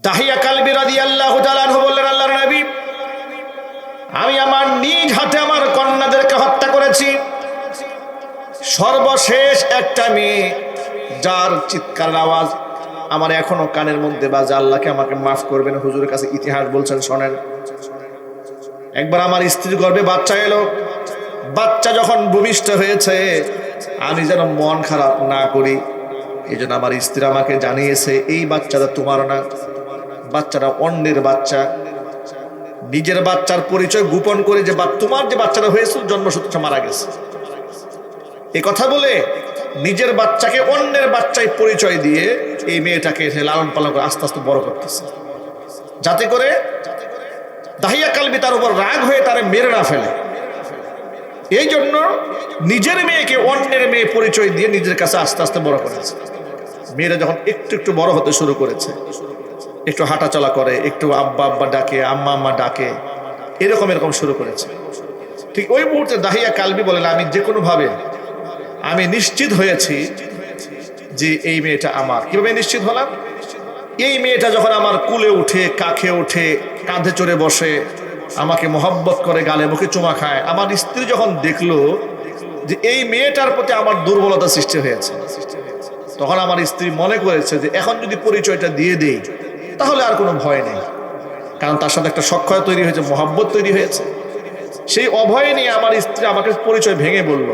দাহিয়া কালবি রাদিয়াল্লাহু তাআলা আনহু বললেন, আল্লাহর নবী, আমি আমার নিজ হাতে আমার কন্যাদেরকে হত্যা করেছি। সর্বশেষ একটা মেয়ে যার চিৎকার আওয়াজ আমার এখনো কানের মধ্যে বাজে। আল্লাহকে আমাকে মাফ করবেন, হুজুরের কাছে ইতিহাস বলছেন, শোনেন। একবার আমার স্ত্রীর গর্ভে বাচ্চা এলো। বাচ্চা যখন ভূমিষ্ঠ হয়েছে, আমি যেন মন খারাপ না করি, এই জন্য আমার স্ত্রী আমাকে জানিয়েছে, এই বাচ্চাটা তোমার না, বাচ্চাটা অন্যের বাচ্চা। নিজের বাচ্চার পরিচয় গোপন করে যে তোমার যে বাচ্চাটা হয়েছিল জন্মসূত্রে মারা গেছে, এই কথা বলে নিজের বাচ্চাকে অন্যের বাচ্চায় পরিচয় দিয়ে এই মেয়েটাকে লালন পালন করে আস্তে আস্তে বড় করতেছে, যাতে করে দাহিয়া কালবি তার উপর রাগ হয়ে তারে মেরে না ফেলে। এই জন্য নিজের মেয়েকে অন্যের মেয়ে পরিচয় দিয়ে নিজের কাছে আস্তে আস্তে বড় করেছে। মেয়েরা যখন একটু একটু বড় হতে শুরু করেছে, একটু হাঁটা চলা করে, একটু আব্বা আব্বা ডাকে, আম্মা আম্মা ডাকে, এরকম শুরু করেছে। ঠিক ওই মুহূর্তে দাহিয়া কালবি বলেন, আমি যে কোনো ভাবে আমি নিশ্চিত হয়েছি যে এই মেয়েটা আমার। কিভাবে নিশ্চিত হলাম? এই মেয়েটা যখন আমার কুলে উঠে, কাঁখে উঠে, কাঁধে চড়ে বসে, আমাকে মহব্বত করে, গালে মুখে চুমা খায়, আমার স্ত্রী যখন দেখলো যে এই মেয়েটার প্রতি আমার দুর্বলতা সৃষ্টি হয়েছে, তখন আমার স্ত্রী মনে করেছে যে এখন যদি পরিচয়টা দিয়ে দেই তাহলে আর কোনো ভয় নেই, কারণ তার সাথে একটা সখ্যতা তৈরি হয়েছে, মহব্বত তৈরি হয়েছে। সেই অভয় নিয়ে আমার স্ত্রী আমাকে পরিচয় ভেঙে বলল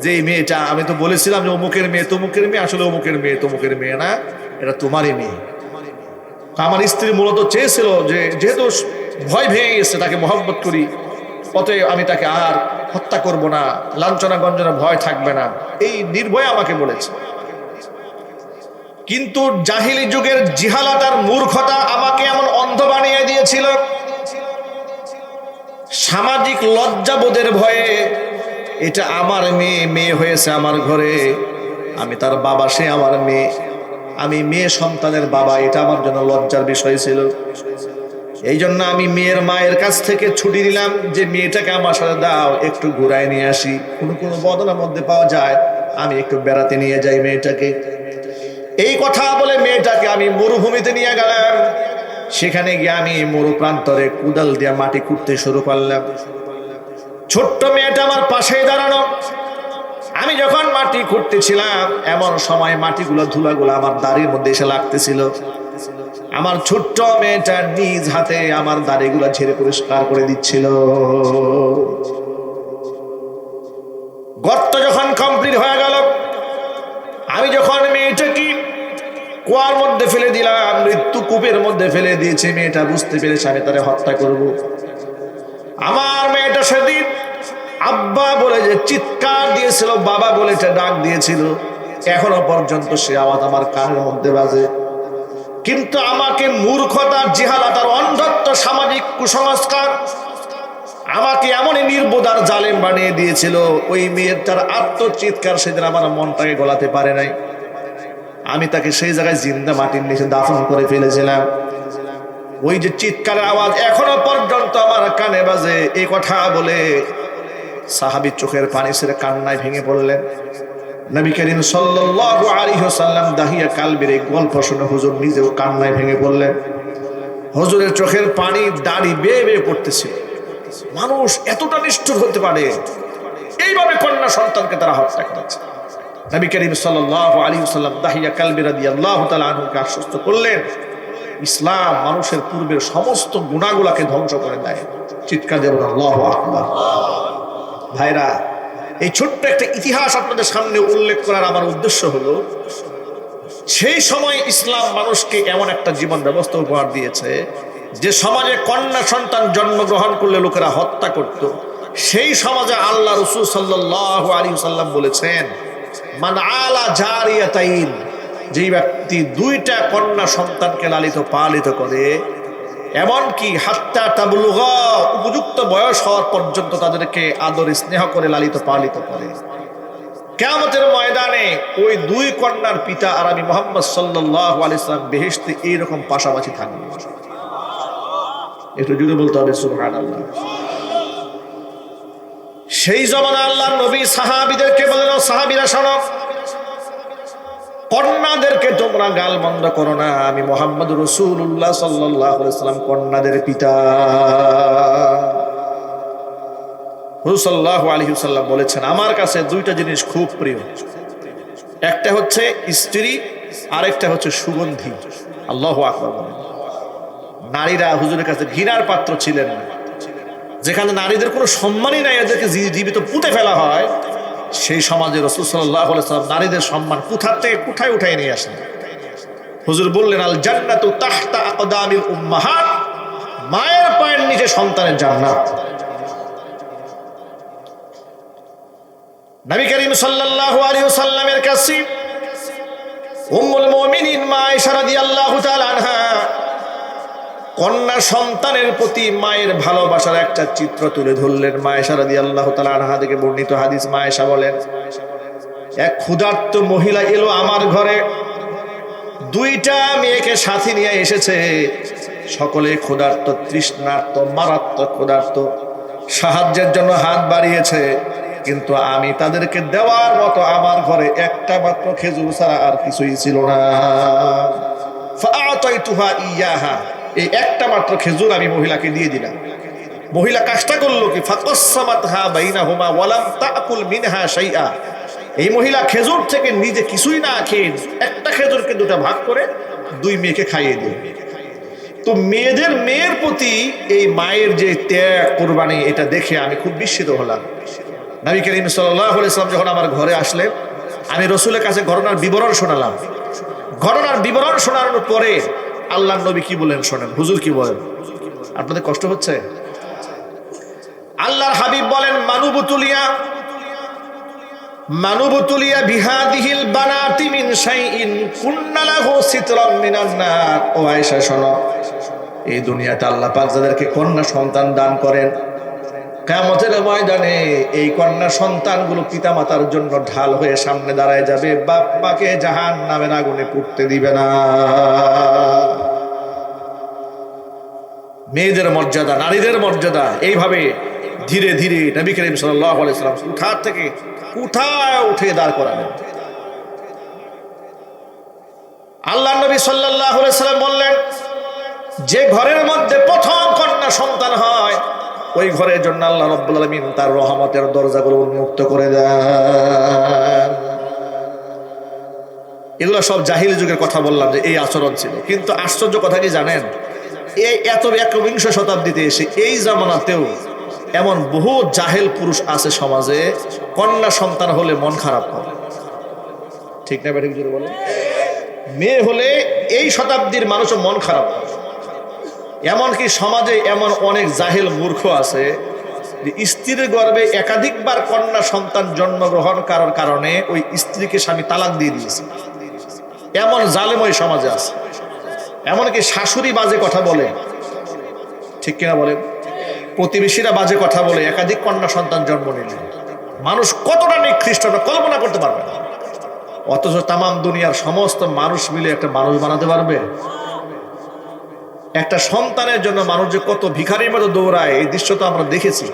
যে এই মেয়েটা, আমি তো বলেছিলাম যে অমুকের মেয়ে তমুকের মেয়ে, আসলে অমুকের মেয়ে তমুকের মেয়ে না, এটা তোমারই মেয়ে। আমার স্ত্রী মূলত চেয়েছিল যে যেহেতু ভয় ভেঙে গেছে, তাকে মহব্বত করি, অতএব আমি তাকে আর হত্যা করব না, লাঞ্ছনা গঞ্জনা ভয় থাকবে না, এই নির্ভয়ে আমাকে বলেছে। কিন্তু জাহিলি যুগের জিহালাত আর মূর্খতা আমাকে এমন অন্ধ বানিয়ে দিয়েছিল, সামাজিক লজ্জাবোধের ভয়ে, এটা আমার মেয়ে, মেয়ে হয়েছে আমার ঘরে, আমি তার বাবা, সে আমার মেয়ে, আমি মেয়ে সন্তানের বাবা, এটা আমার জন্য লজ্জার বিষয় ছিল। এই জন্য আমি মেয়ের মায়ের কাছ থেকে ছুটি নিলাম যে মেয়েটাকে আমার সাথে দাও, একটু ঘুরায় নিয়ে আসি, কোনো বদনার মধ্যে পাওয়া যায়, আমি একটু বেড়াতে নিয়ে যাই মেয়েটাকে। এই কথা বলে মেয়েটাকে আমি মরুভূমিতে নিয়ে গেলাম। সেখানে গিয়ে আমি মরু প্রান্তরে কুদাল দিয়ে মাটি খুঁড়তে শুরু করলাম। ছোট্ট মেয়েটা আমার পাশে দাঁড়ানো। আমি যখন মাটি খুঁড়তেছিলাম, এমন সময় মাটিগুলো, ধুলাগুলো আমার দাড়ির মধ্যে এসে লাগতেছিল। আমার ছোট্ট মেয়েটা নিজ হাতে আমার দাড়িগুলো ঝেড়ে পরিষ্কার করে দিচ্ছিল। গর্ত যখন কমপ্লিট হয়ে গেল, আমি যখন মেয়েটাকে কুয়ার মধ্যে ফেলে দিলাম, মৃত্যু কূপের মধ্যে ফেলে দিয়েছে, মেয়েটা বুঝতে পেরেছে আমি তারে হত্যা করব। আমার মেয়েটা সেদিন আব্বা বলে যে চিৎকার দিয়েছিল, বাবা বলে ডাক দিয়েছিল, এখনো পর্যন্ত সে আওয়াজ আমার কানের মধ্যে বাজে। কিন্তু আমাকে মূর্খতা, জিহালাত আর অন্ধত্ব, সামাজিক কুসংস্কার আমাকে এমনই নির্বোধার জালেম বানিয়ে দিয়েছিল। ওই মেয়েটার আত্মচিৎকার সেদিন আমার মনটাকে গলাতে পারে নাই। আমি তাকে সেই জায়গায় জিন্দা মাটির নিচে দাফন করে ফেলেছিলাম। ওই যে চিৎকারের আওয়াজ এখনো পর্যন্ত আমার কানে বাজে। এই কথা বলে সাহাবীর চোখের পানি ছেড়ে কান্নায় ভেঙে পড়লেন। নবী করিম সাল্লাল্লাহু আলাইহি ওয়াসাল্লাম দাহিয়া কালবির এই গল্প শুনে হুজুর নিজেও কান্নায় ভেঙে পড়লেন। হুজুরের চোখের পানি দাড়ি বেয়ে বেয়ে পড়তেছিল। মানুষ এতটা নিষ্ঠুর হতে পারে? এইভাবে কন্যা সন্তানকে তারা হত্যা করেছে। নবী করিম সাল্লাল্লাহু আলাইহি ওয়াসাল্লাম দাহিয়া কালবি রাদিয়াল্লাহু তাআলা আনহুকে আশ্বস্ত করলেন, ইসলাম মানুষের পূর্বের সমস্ত গুনাহগুলোকে ধ্বংস করে দেয়। চিৎকার দেব আল্লাহু আকবার। ভাইরা, এই ছোট্ট একটা ইতিহাস আপনাদের সামনে উল্লেখ করার আমার উদ্দেশ্য হলো, সেই সময় ইসলাম মানুষকে এমন একটা জীবন ব্যবস্থা উপহার দিয়েছে যে সমাজে কন্যা সন্তান জন্মগ্রহণ করলে লোকেরা হত্যা করত। সেই সমাজে আল্লাহ রাসূল সাল্লাল্লাহু আলাইহি ওয়াসাল্লাম বলেছেন, মান আলা জারিয়াতাইন, যেই ব্যক্তি দুইটা কন্যা সন্তানকে লালিত পালিত করে, এমনকি হাত্তা তাবলুগা, উপযুক্ত বয়স হওয়ার পর্যন্ত তাদেরকে আদর স্নেহ করে লালিত পালিত করে, কিয়ামতের ময়দানে ওই দুই কন্যার পিতা আর আমি মুহাম্মদ সাল্লাল্লাহু আলাইহি ওয়াসাল্লাম বেহেশতে এইরকম পাশাপাশি থাকবে। একটু জুড়ে বলতে হবে সুবহানাল্লাহ। সেই জমানা আল্লাহর নবী সাহাবীদেরকে বললেন, সাহাবীরা শোনো, কন্যাদেরকে তোমরা গালমন্দ করো না, আমি মুহাম্মদ রাসূলুল্লাহ সাল্লাল্লাহু আলাইহি ওয়াসাল্লাম কন্যাদের পিতা। রাসূল সাল্লাল্লাহু আলাইহি ওয়াসাল্লাম বলেছেন, আমার কাছে দুইটা জিনিস খুব প্রিয়, একটা হচ্ছে স্ত্রী, আরেকটা হচ্ছে সুগন্ধি। আল্লাহু আকবার। নারীরা হুজুরের কাছে ঘৃণার পাত্র ছিলেন না। যেখানে নারীদের কোনো সম্মানই নাই, এদেরকে জীবিত পুঁতে ফেলা হয়, সেই সমাজে রাসূল সাল্লাল্লাহু আলাইহি ওয়াসাল্লাম নারীদের সম্মান কোথা থেকে কোথায় উঠাই নিয়ে আসেন। হুজুর বললেন, আল জান্নাতু তাহতা আকদামিল উম্মাহাত, মায়ের পায়ের নিচে সন্তানের জান্নাত। নবী করিম সাল্লাল্লাহু আলাইহি ওয়াসাল্লামের কাছে উম্মুল মুমিনিন মা আয়েশা রাদিয়াল্লাহু তাআলা আনহা কন্যা সন্তানের প্রতি মায়ের ভালোবাসার একটা চিত্র তুলে ধরলেন। মা আয়েশা রাদিয়াল্লাহু তাআলা আনহা থেকে বর্ণিত হাদিস, মা আয়েশা বলেন, এক ক্ষুধার্ত মহিলা এলো আমার ঘরে, দুইটা মেয়েকে সাথে নিয়ে এসেছে, সকলে ক্ষুধার্ত, তৃষ্ণার্ত, মারাত্মক ক্ষুধার্ত, সাহায্যের জন্য হাত বাড়িয়েছে, কিন্তু আমি তাদেরকে দেওয়ার মতো আমার ঘরে একটা মাত্র খেজুর ছাড়া আর কিছুই ছিল না। ফাআতাইতুহা ইয়াহা, এই একটা মাত্র খেজুর আমি মহিলাকে দিয়ে দিলাম। মহিলা কাজটা করলো কি, ফাকাসসামাতহা বাইনাহুমা ওয়ালাম তাকুল মিনহা শাইআ, এই মহিলা খেজুর থেকে নিজে কিছুই না খেয়ে একটা খেজুরকে দুটো ভাগ করে দুই মেয়েকে খাইয়ে দিল। তো মেয়ের প্রতি এই মায়ের যে ত্যাগ, কুরবানি, এটা দেখে আমি খুব বিস্মিত হলাম। নবী করিম সাল্লাল্লাহু আলাইহি ওয়াসাল্লাম যখন আমার ঘরে আসলেন, আমি রাসূলের কাছে ঘটনার বিবরণ শোনালাম। ঘটনার বিবরণ শোনানোর পরে আল্লাহর নবী কি বলেন শোনেন। হুজুর কি বলেন? আপনাদের কষ্ট হচ্ছে? আল্লাহর হাবিব বলেন, মানুবতুলিয়া বিহাদিহিল বানাতি মিন শাইইন কুন্না লাহু সিতরাম মিনান নার। ও আয়েশা শোনো, এই দুনিয়াতে আল্লাহ পাক যাদেরকে কন্যা সন্তান দান করেন, কিয়ামতের ময়দানে এই কন্যা সন্তানগুলো পিতামাতার জন্য ঢাল হয়ে সামনে দাঁড়ায় যাবে, বাপ মাকে জাহান্নামের আগুনে পুড়তে দিবে না। মেয়েদের মর্যাদা, নারীদের মর্যাদা এইভাবে ধীরে ধীরে নবী করিম সাল্লাল্লাহু আলাইহি ওয়াসাল্লাম কোথা থেকে কোথায় উঠে দাঁড় করালেন। আল্লাহর নবী সাল্লাল্লাহু আলাইহি ওয়াসাল্লাম বললেন, যে ঘরের মধ্যে প্রথম কন্যা সন্তান হয়, ওই ঘরের জন্য আল্লাহ রাব্বুল আলামিন তার রহমতের দরজাগুলো উন্মুক্ত করে দেন। এগুলো সব জাহিলি যুগের কথা বললাম যে এই আচরণ ছিল, কিন্তু আশ্চর্য কথা কি জানেন, এই এত একবিংশ শতাব্দীতে এসে এই জামানাতেও এমন বহু জাহেল পুরুষ আছে সমাজে, কন্যা সন্তান হলে মন খারাপ করে। ঠিক না বেঠিক জোরে বলেন? মেয়ে হলে এই শতাব্দীর মানুষও মন খারাপ করে। এমনকি সমাজে এমন অনেক জাহেল মূর্খ আছে যে স্ত্রীর গর্ভে একাধিকবার কন্যা সন্তান জন্মগ্রহণ করার কারণে ওই স্ত্রীকে স্বামী তালাক দিয়ে দিয়েছে। এমন জালেম ওই সমাজে আছে। এমনকি শাশুড়ি বাজে কথা বলে, ঠিক কিনা বলেন? প্রতিবেশীরা বাজে কথা বলে একাধিক কন্যা সন্তান জন্ম নিলে মানুষ কতটা নিকৃষ্ট কল্পনা করতে পারবে না। অথচ তামাম দুনিয়ার সমস্ত মানুষ মিলে একটা মানুষ বানাতে পারবে। একটা সন্তানের জন্য মানুষ যে কত ভিখারির মতো দৌড়ায়, এই দৃশ্য তো আমরা দেখেছি।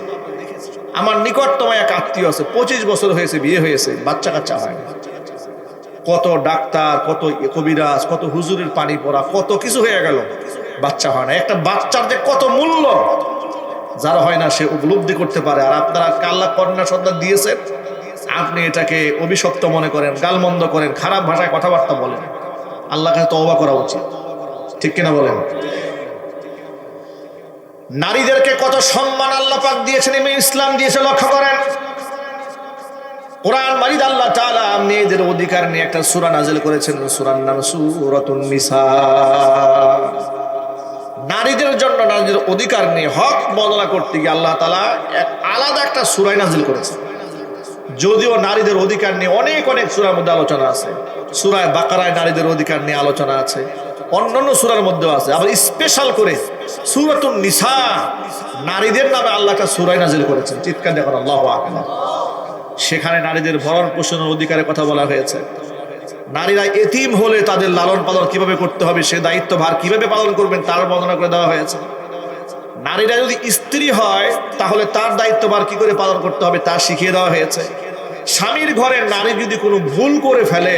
আমার নিকটতম এক আত্মীয় আছে, 25 বছর হয়েছে, বিয়ে হয়েছে, বাচ্চা কাচ্চা হয় না। কত ডাক্তার, কত কবিরাজ, কত হুজুরের পানি পড়া, কত কিছু হয়ে গেল, বাচ্চা হয় না। একটা বাচ্চার যে কত মূল্য যারা হয় না সে উপলব্ধি করতে পারে। আর আপনারা আল্লাহ কন্যা সন্তান দিয়েছেন, আপনি এটাকে অভিশপ্ত মনে করেন, গালমন্দ করেন, খারাপ ভাষায় কথাবার্তা বলেন। আল্লাহর কাছে তওবা করা উচিত, ঠিক কিনা বলেন? নারীদেরকে কত সম্মান আল্লাহ পাক দিয়েছেন, ইসলাম দিয়েছে, লক্ষ্য করেন। কোরআন মাজিদ আল্লাহ তাআলা মেয়েদের অধিকার নিয়ে একটা সূরা নাযিল করেছেন, সূরার নাম সূরাতুন নিসা। নারীদের জন্য নারীদের অধিকার নিয়ে হক বর্ণনা করতে গিয়ে আল্লাহ তাআলা এক আলাদা একটা সূরা নাযিল করেছেন। যদিও নারীদের অধিকার নিয়ে অনেক অনেক সূরার মধ্যে আলোচনা আছে, সূরা বাকারায় নারীদের অধিকার নিয়ে আলোচনা আছে, অন্যান্য সূরার মধ্যেও আছে। আবার স্পেশাল করে সূরাতুন নিসা, নারীদের নামে আল্লাহ একটা সূরা নাযিল করেছেন। চিৎকার দেখুন, আল্লাহু আকবার। সেখানে নারীদের ভরণ পোষণের অধিকারের কথা বলা হয়েছে। নারীরা এতিম হলে তাদের লালন পালন কিভাবে করতে হবে, সে দায়িত্ব ভার কিভাবে পালন করবেন তার বর্ণনা করে দেওয়া হয়েছে। নারীরা যদি স্ত্রী হয় তাহলে তার দায়িত্ব ভার কি করে পালন করতে হবে তা শিখিয়ে দেওয়া হয়েছে। স্বামীর ঘরে নারী যদি কোনো ভুল করে ফেলে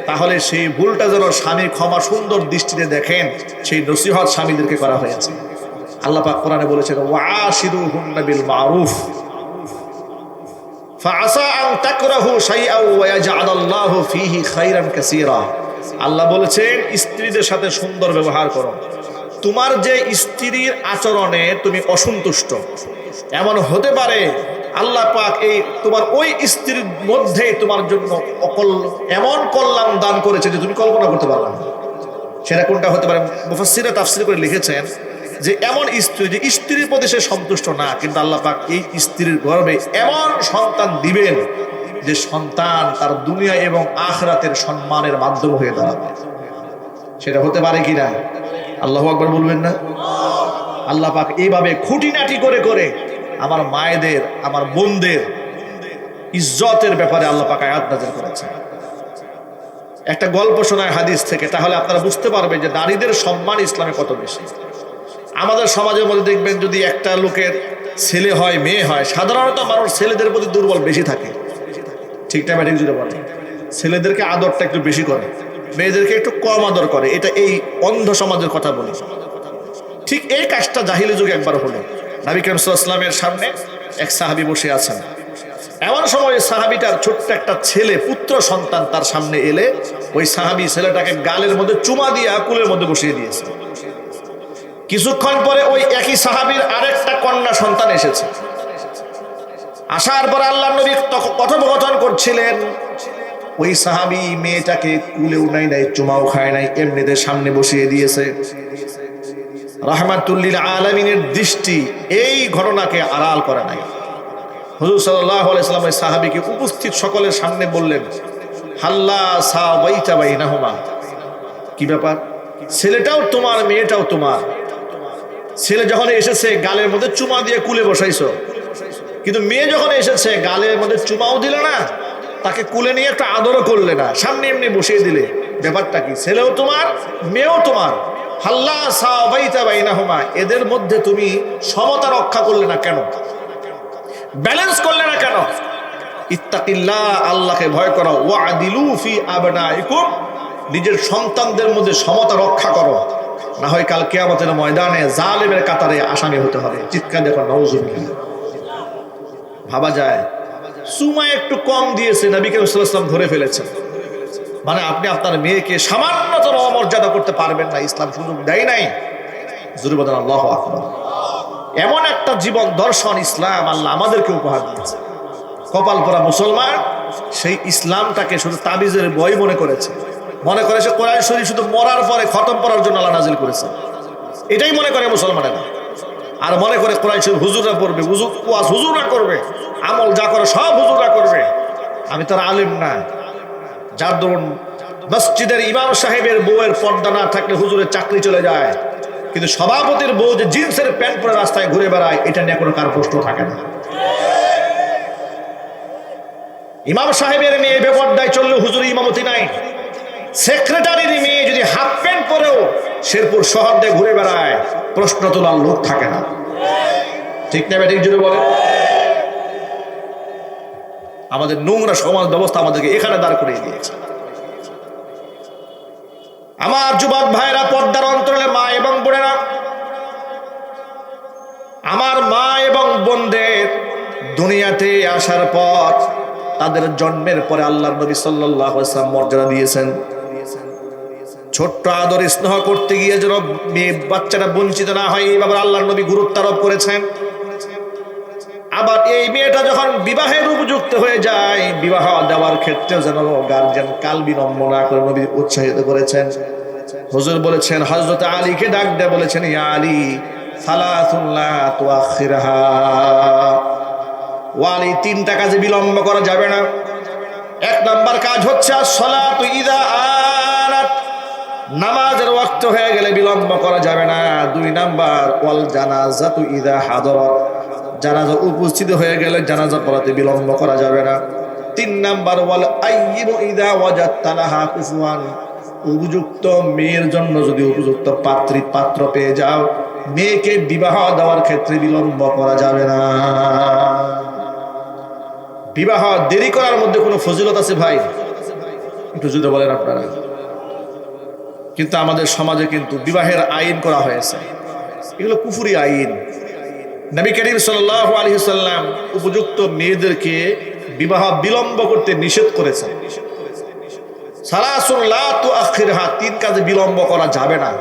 তাহলে সেই ভুলটা যেন স্বামী ক্ষমা সুন্দর দৃষ্টিতে দেখেন, সেই নসিহত স্বামীদেরকে করা হয়েছে। আল্লাহ পাক কোরআনে বলেছেন ওয়াশিরুহুন্না বিল মারুফ ফাআসা আন তাকরাহু শাইআন ওয়া ইয়াজআলাল্লাহু ফীহি খায়রান কাসীরা। আল্লাহ বলেছেন স্ত্রীদের সাথে সুন্দর ব্যবহার করো। তোমার যে স্ত্রীর আচরণে তুমি অসন্তুষ্ট, এমন হতে পারে আল্লাহ পাক এই তোমার ওই স্ত্রীর মধ্যে তোমার জন্য এমন কল্যাণ দান করেছে যে তুমি কল্পনা করতে পারবে না। সেটা কোনটা হতে পারে? মুফাসসিররা তাফসীর করে লিখেছেন যে এমন স্ত্রী যে স্ত্রীর প্রতি সে সন্তুষ্ট না, কিন্তু আল্লাহ পাক এই স্ত্রীর গর্ভে এমন সন্তান দিবেন যে সন্তান তার দুনিয়া এবং আখিরাতের সম্মানের মাধ্যম হয়ে দাঁড়াবে। সেটা হতে পারে কিনা আল্লাহু আকবার বলবেন না? আল্লাহ পাক এইভাবে খুঁটিনাটি করে করে আমার মায়েদের, আমার বোনদের ইজ্জতের ব্যাপারে আল্লাহ পাক আয়াত নাযিল করেছেন। একটা গল্প শোনায় হাদিস থেকে, তাহলে আপনারা বুঝতে পারবেন যে নারীদের সম্মান ইসলামে কত বেশি। আমাদের সমাজের মধ্যে দেখবেন যদি একটা লোকের ছেলে হয় মেয়ে হয়, সাধারণত মানুষ ছেলেদের প্রতি দুর্বল বেশি থাকে, ঠিক না ব্যাটিক জুড়ে বলে? ছেলেদেরকে আদরটা একটু বেশি করে, মেয়েদেরকে একটু কম আদর করে। এটা এই অন্ধ সমাজের কথা বলি। ঠিক এই কাজটা জাহিলি যুগে একবার হলো। নবী করিম সাল্লাল্লাহু আলাইহি ওয়াসাল্লামের সামনে এক সাহাবী বসে আছেন। এমন সময় সাহাবীটার ছোট্ট একটা ছেলে, পুত্র সন্তান তার সামনে এলে ওই সাহাবী ছেলেটাকে গালের মধ্যে চুমা দিয়ে কুলের মধ্যে বসিয়ে দিয়েছে। কিছুক্ষণ পরে ওই একই সাহাবীর আরেকটা কন্যা সন্তান এসেছে। আসার পর আল্লাহর নবী কথোপকথন করছিলেন। ওই সাহাবী মেয়েটাকে কুলেও নাই, চুমাও খায় নাই, এমনিতে সামনে বসিয়ে দিয়েছে। রাহমাতুল লিল আলামিনের দৃষ্টি এই ঘটনাকে আড়াল করে নাই। হুজুর সাল্লাল্লাহু আলাইহি ওয়াসাল্লাম ওই সাহাবীকে উপস্থিত সকলের সামনে বললেন, হাল্লা সাওয়াইতা বাইনাহুমা, কি ব্যাপার? ছেলেটাও তোমার, মেয়েটাও তোমার। ছেলে যখন এসেছে গালের মধ্যে চুমা দিয়ে কুলে বসাইছো, কিন্তু মেয়ে যখন এসেছে গালের মধ্যে চুমাও দিলে না, তাকে কুলে নিয়ে একটা আদরও করলে না, সামনে এমনি বসিয়ে দিলে। ব্যাপারটা কি? ছেলেও তোমার, মেয়েও তোমার। হাল্লা সাওয়াইতা বাইনাহুমা, এদের মধ্যে তুমি সমতা রক্ষা করলে না কেন? ব্যালেন্স করলে না কেন? ইত্তাকিল্লাহ, আল্লাহকে ভয় করো। ওয়াদিলু ফি আবনাইকুম, নিজের সন্তানদের মধ্যে সমতা রক্ষা করো, না হয় কাল কিয়ামতের ময়দানে জালেমের কাতারে আসামি হতে হবে। চিৎকার দেখো নাউজুবিল্লাহ। ভাবা যায় সুমা একটু কম দিয়েছে, নবী করিম সাল্লাল্লাহু আলাইহি ওয়াসাল্লাম ধরে ফেলেছেন। মানে আপনি আপনার মেয়েকে সামান্যতম অমর্যাদা করতে পারবেন না, ইসলাম সুযোগ দেয় নাই। জোরে বলেন আল্লাহু আকবার। এমন একটা জীবন দর্শন ইসলাম আল্লাহ আমাদেরকে উপহার দিয়েছে। কপাল পোড়া মুসলমান সেই ইসলামটাকে শুধু তাবিজের বই মনে করেছে, মনে করে সে কোরআন শরীফ শুধু মরার পরে খতম পড়ার জন্য আল্লাহ নাজিল করেছে, এটাই মনে করে মুসলমানেরা। আর মনে করে কোরআন শরীফ হুজুররা পড়বে, হুজুররা করবে, আমল যা করে সব হুজুররা করবে। আমি তার আলেম না, যার ধরুন মসজিদের ইমাম সাহেবের বউয়ের পর্দা না থাকলে হুজুরের চাকরি চলে যায়, কিন্তু সভাপতির বউ যে জিন্সের প্যান্ট পরে রাস্তায় ঘুরে বেড়ায়, এটা নিয়ে কোনো কার প্রশ্ন থাকে না। ইমাম সাহেবের মেয়ে বেপর্দায় চললে হুজুর ইমামতি নাই। সেক্রেটারির মেয়ে যদি হাফ প্যান্ট পরেও শেরপুর শহর দিয়ে ঘুরে বেড়ায়, প্রশ্ন তোলার লোক থাকে না, ঠিক না ব্যাটিক জুড়ে বলে? আমাদের নোংরা সমাজ ব্যবস্থা আমাদেরকে এখানে দাঁড় করিয়ে দিয়েছে। আমার যুবক ভাইরা, পর্দার অন্তরালে মা এবং বোনেরা, আমার মা এবং বোনদের দুনিয়াতে আসার পর তাদের জন্মের পরে আল্লাহর নবী সাল্লাল্লাহু আলাইহি ওয়াসাল্লাম মর্যাদা দিয়েছেন। ছোট্ট আদর স্নেহ করতে গিয়ে যেন মেয়ে বাচ্চাটা বঞ্চিত না হয়, এইভাবে আল্লাহর নবী গুরুত্ব আরোপ করেছেন। আবার এই মেয়েটা যখন বিবাহের উপযুক্ত হয়ে যায়, বিবাহ দেওয়ার ক্ষেত্রেও যেন গার্জিয়ান কাল বিলম্ব না করে নবী উৎসাহিত করেছেন। হুজুর বলেছেন, হযরত আলীকে ডাক দিয়ে বলেছেন, ইয়া আলী সালাতুন লা তুআখিরহা, ও আলী, তিনটা কাজে বিলম্ব করা যাবে না। এক নাম্বার কাজ হচ্ছে as-সালাতু ইযা আনাত, নামাজের ওয়াক্ত হয়ে গেলে বিলম্ব করা যাবে না। দুই নাম্বার ওয়াল জানাজাতু ইযা হাদারাত, জানাজা উপস্থিত হয়ে গেলে জানাজা পড়াতে বিলম্ব করা যাবে না। তিন নাম্বার ওয়াল আইয়িবু ইযা ওয়াজাদতা লাহা কুফুয়ান, উপযুক্ত মেয়ের জন্য যদি উপযুক্ত পাত্র পেয়ে যাও, মেয়েকে বিবাহ দেওয়ার ক্ষেত্রে বিলম্ব করা যাবে না। বিবাহ দেরি করার মধ্যে কোনো ফজিলত আছে ভাই? একটু যদি বলেন আপনারা। কিন্তু আমাদের সমাজে কিন্তু বিবাহের আইন করা হয়েছে, এগুলো কুফরি আইন। নবী করিম সাল্লাল্লাহু আলাইহি সাল্লাম উপযুক্ত মেয়েদেরকে বিবাহ বিলম্ব করতে নিষেধ করেছেন। সালাসুন লা তুআখিরহা, 3 কাজে বিলম্ব করা যাবে না।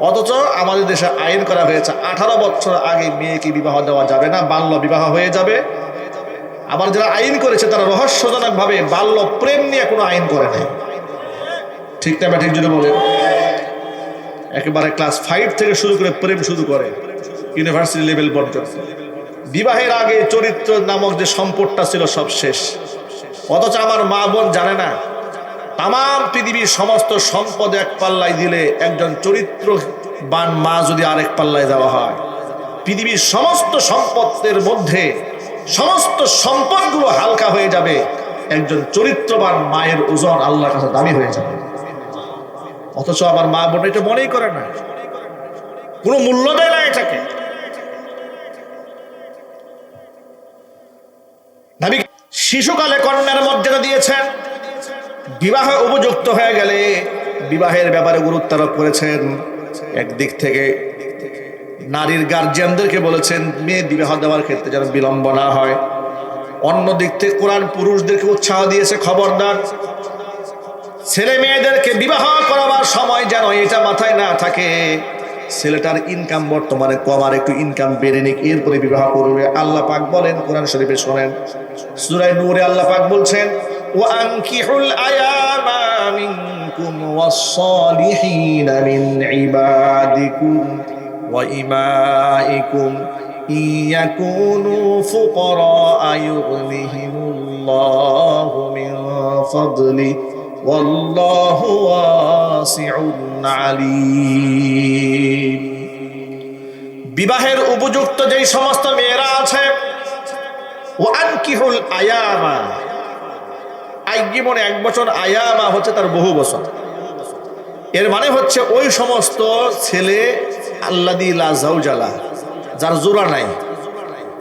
অথচ আমাদের দেশে আইন করা হয়েছে 18 বছর আগে মেয়েকে বিবাহ দেওয়া যাবে না, বাল্য বিবাহ হয়ে যাবে। আবার যারা আইন করেছে তারা রহস্যজনকভাবে বাল্য প্রেম নিয়ে কোনো আইন করে নাই। ঠিক না ঠিক যদি বলেন, একেবারে ক্লাস 5 থেকে শুরু করে প্রেম শুরু করে ইউনিভার্সিটি লেভেল পর্যন্ত। বিবাহের আগে চরিত্র নামক যে সম্পদটা ছিল সব শেষ। অথচ আমার মা বোন জানে না, তাম পৃথিবীর সমস্ত সম্পদ এক পাল্লায় দিলে একজন চরিত্রবান মা যদি আরেক পাল্লায় দেওয়া হয়, পৃথিবীর সমস্ত সম্পদের মধ্যে সমস্ত সম্পদগুলো হালকা হয়ে যাবে, একজন চরিত্রবান মায়ের ওজন আল্লাহর কাছে দামি হয়ে যাবে। অথচ আমার মা বোন এটা মনেই করে না, কোনো মূল্য দেয় না এটাকে। নবী শিশুকালে কন্যার মর্যাদা দিয়েছেন, বিবাহ উপযুক্ত হয়ে গেলে বিবাহের ব্যাপারে গুরুত্ব আরোপ করেছেন। একদিক থেকে নারীর গার্জিয়ানদেরকে বলেছেন মেয়ে বিবাহ দেওয়ার ক্ষেত্রে যেন বিলম্ব না হয়। অন্য দিক থেকে কোরআন পুরুষদেরকে উৎসাহ দিয়েছে, খবরদার ছেলে মেয়েদেরকে বিবাহ করাবার সময় যেন এটা মাথায় না থাকে ছেলেটার ইনকাম বর্তমানে কম, আর একটু ইনকাম বেড়ে নিক এরপরে বিবাহ করবে। আল্লাহ পাক বলেন কোরআন শরীফে, শোনেন সূরা নূরে আল্লাহ পাক বলছেন, ওয়া আনকিহুল আয়ামা মিনকুম ওয়াস-সালিহিনা মিন ইবাদিকুম ওয়া ইমাইকুম ইয়াকুনু ফুকারা ইউগনিহিমুল্লাহু মিন ফাদলি ওয়াল্লাহু ওয়াসিউন আলীম। বিবাহের উপযুক্ত যেই সমস্ত মেয়েরা আছে, ওয়া আনকিহুল আয়ামা, জীবনে 1 বছর, আয়ামা হচ্ছে তার বহু বছর। এর মানে হচ্ছে ওই সমস্ত ছেলে আল্লাযী লা যাওজা লা, যার জোড়া নাই,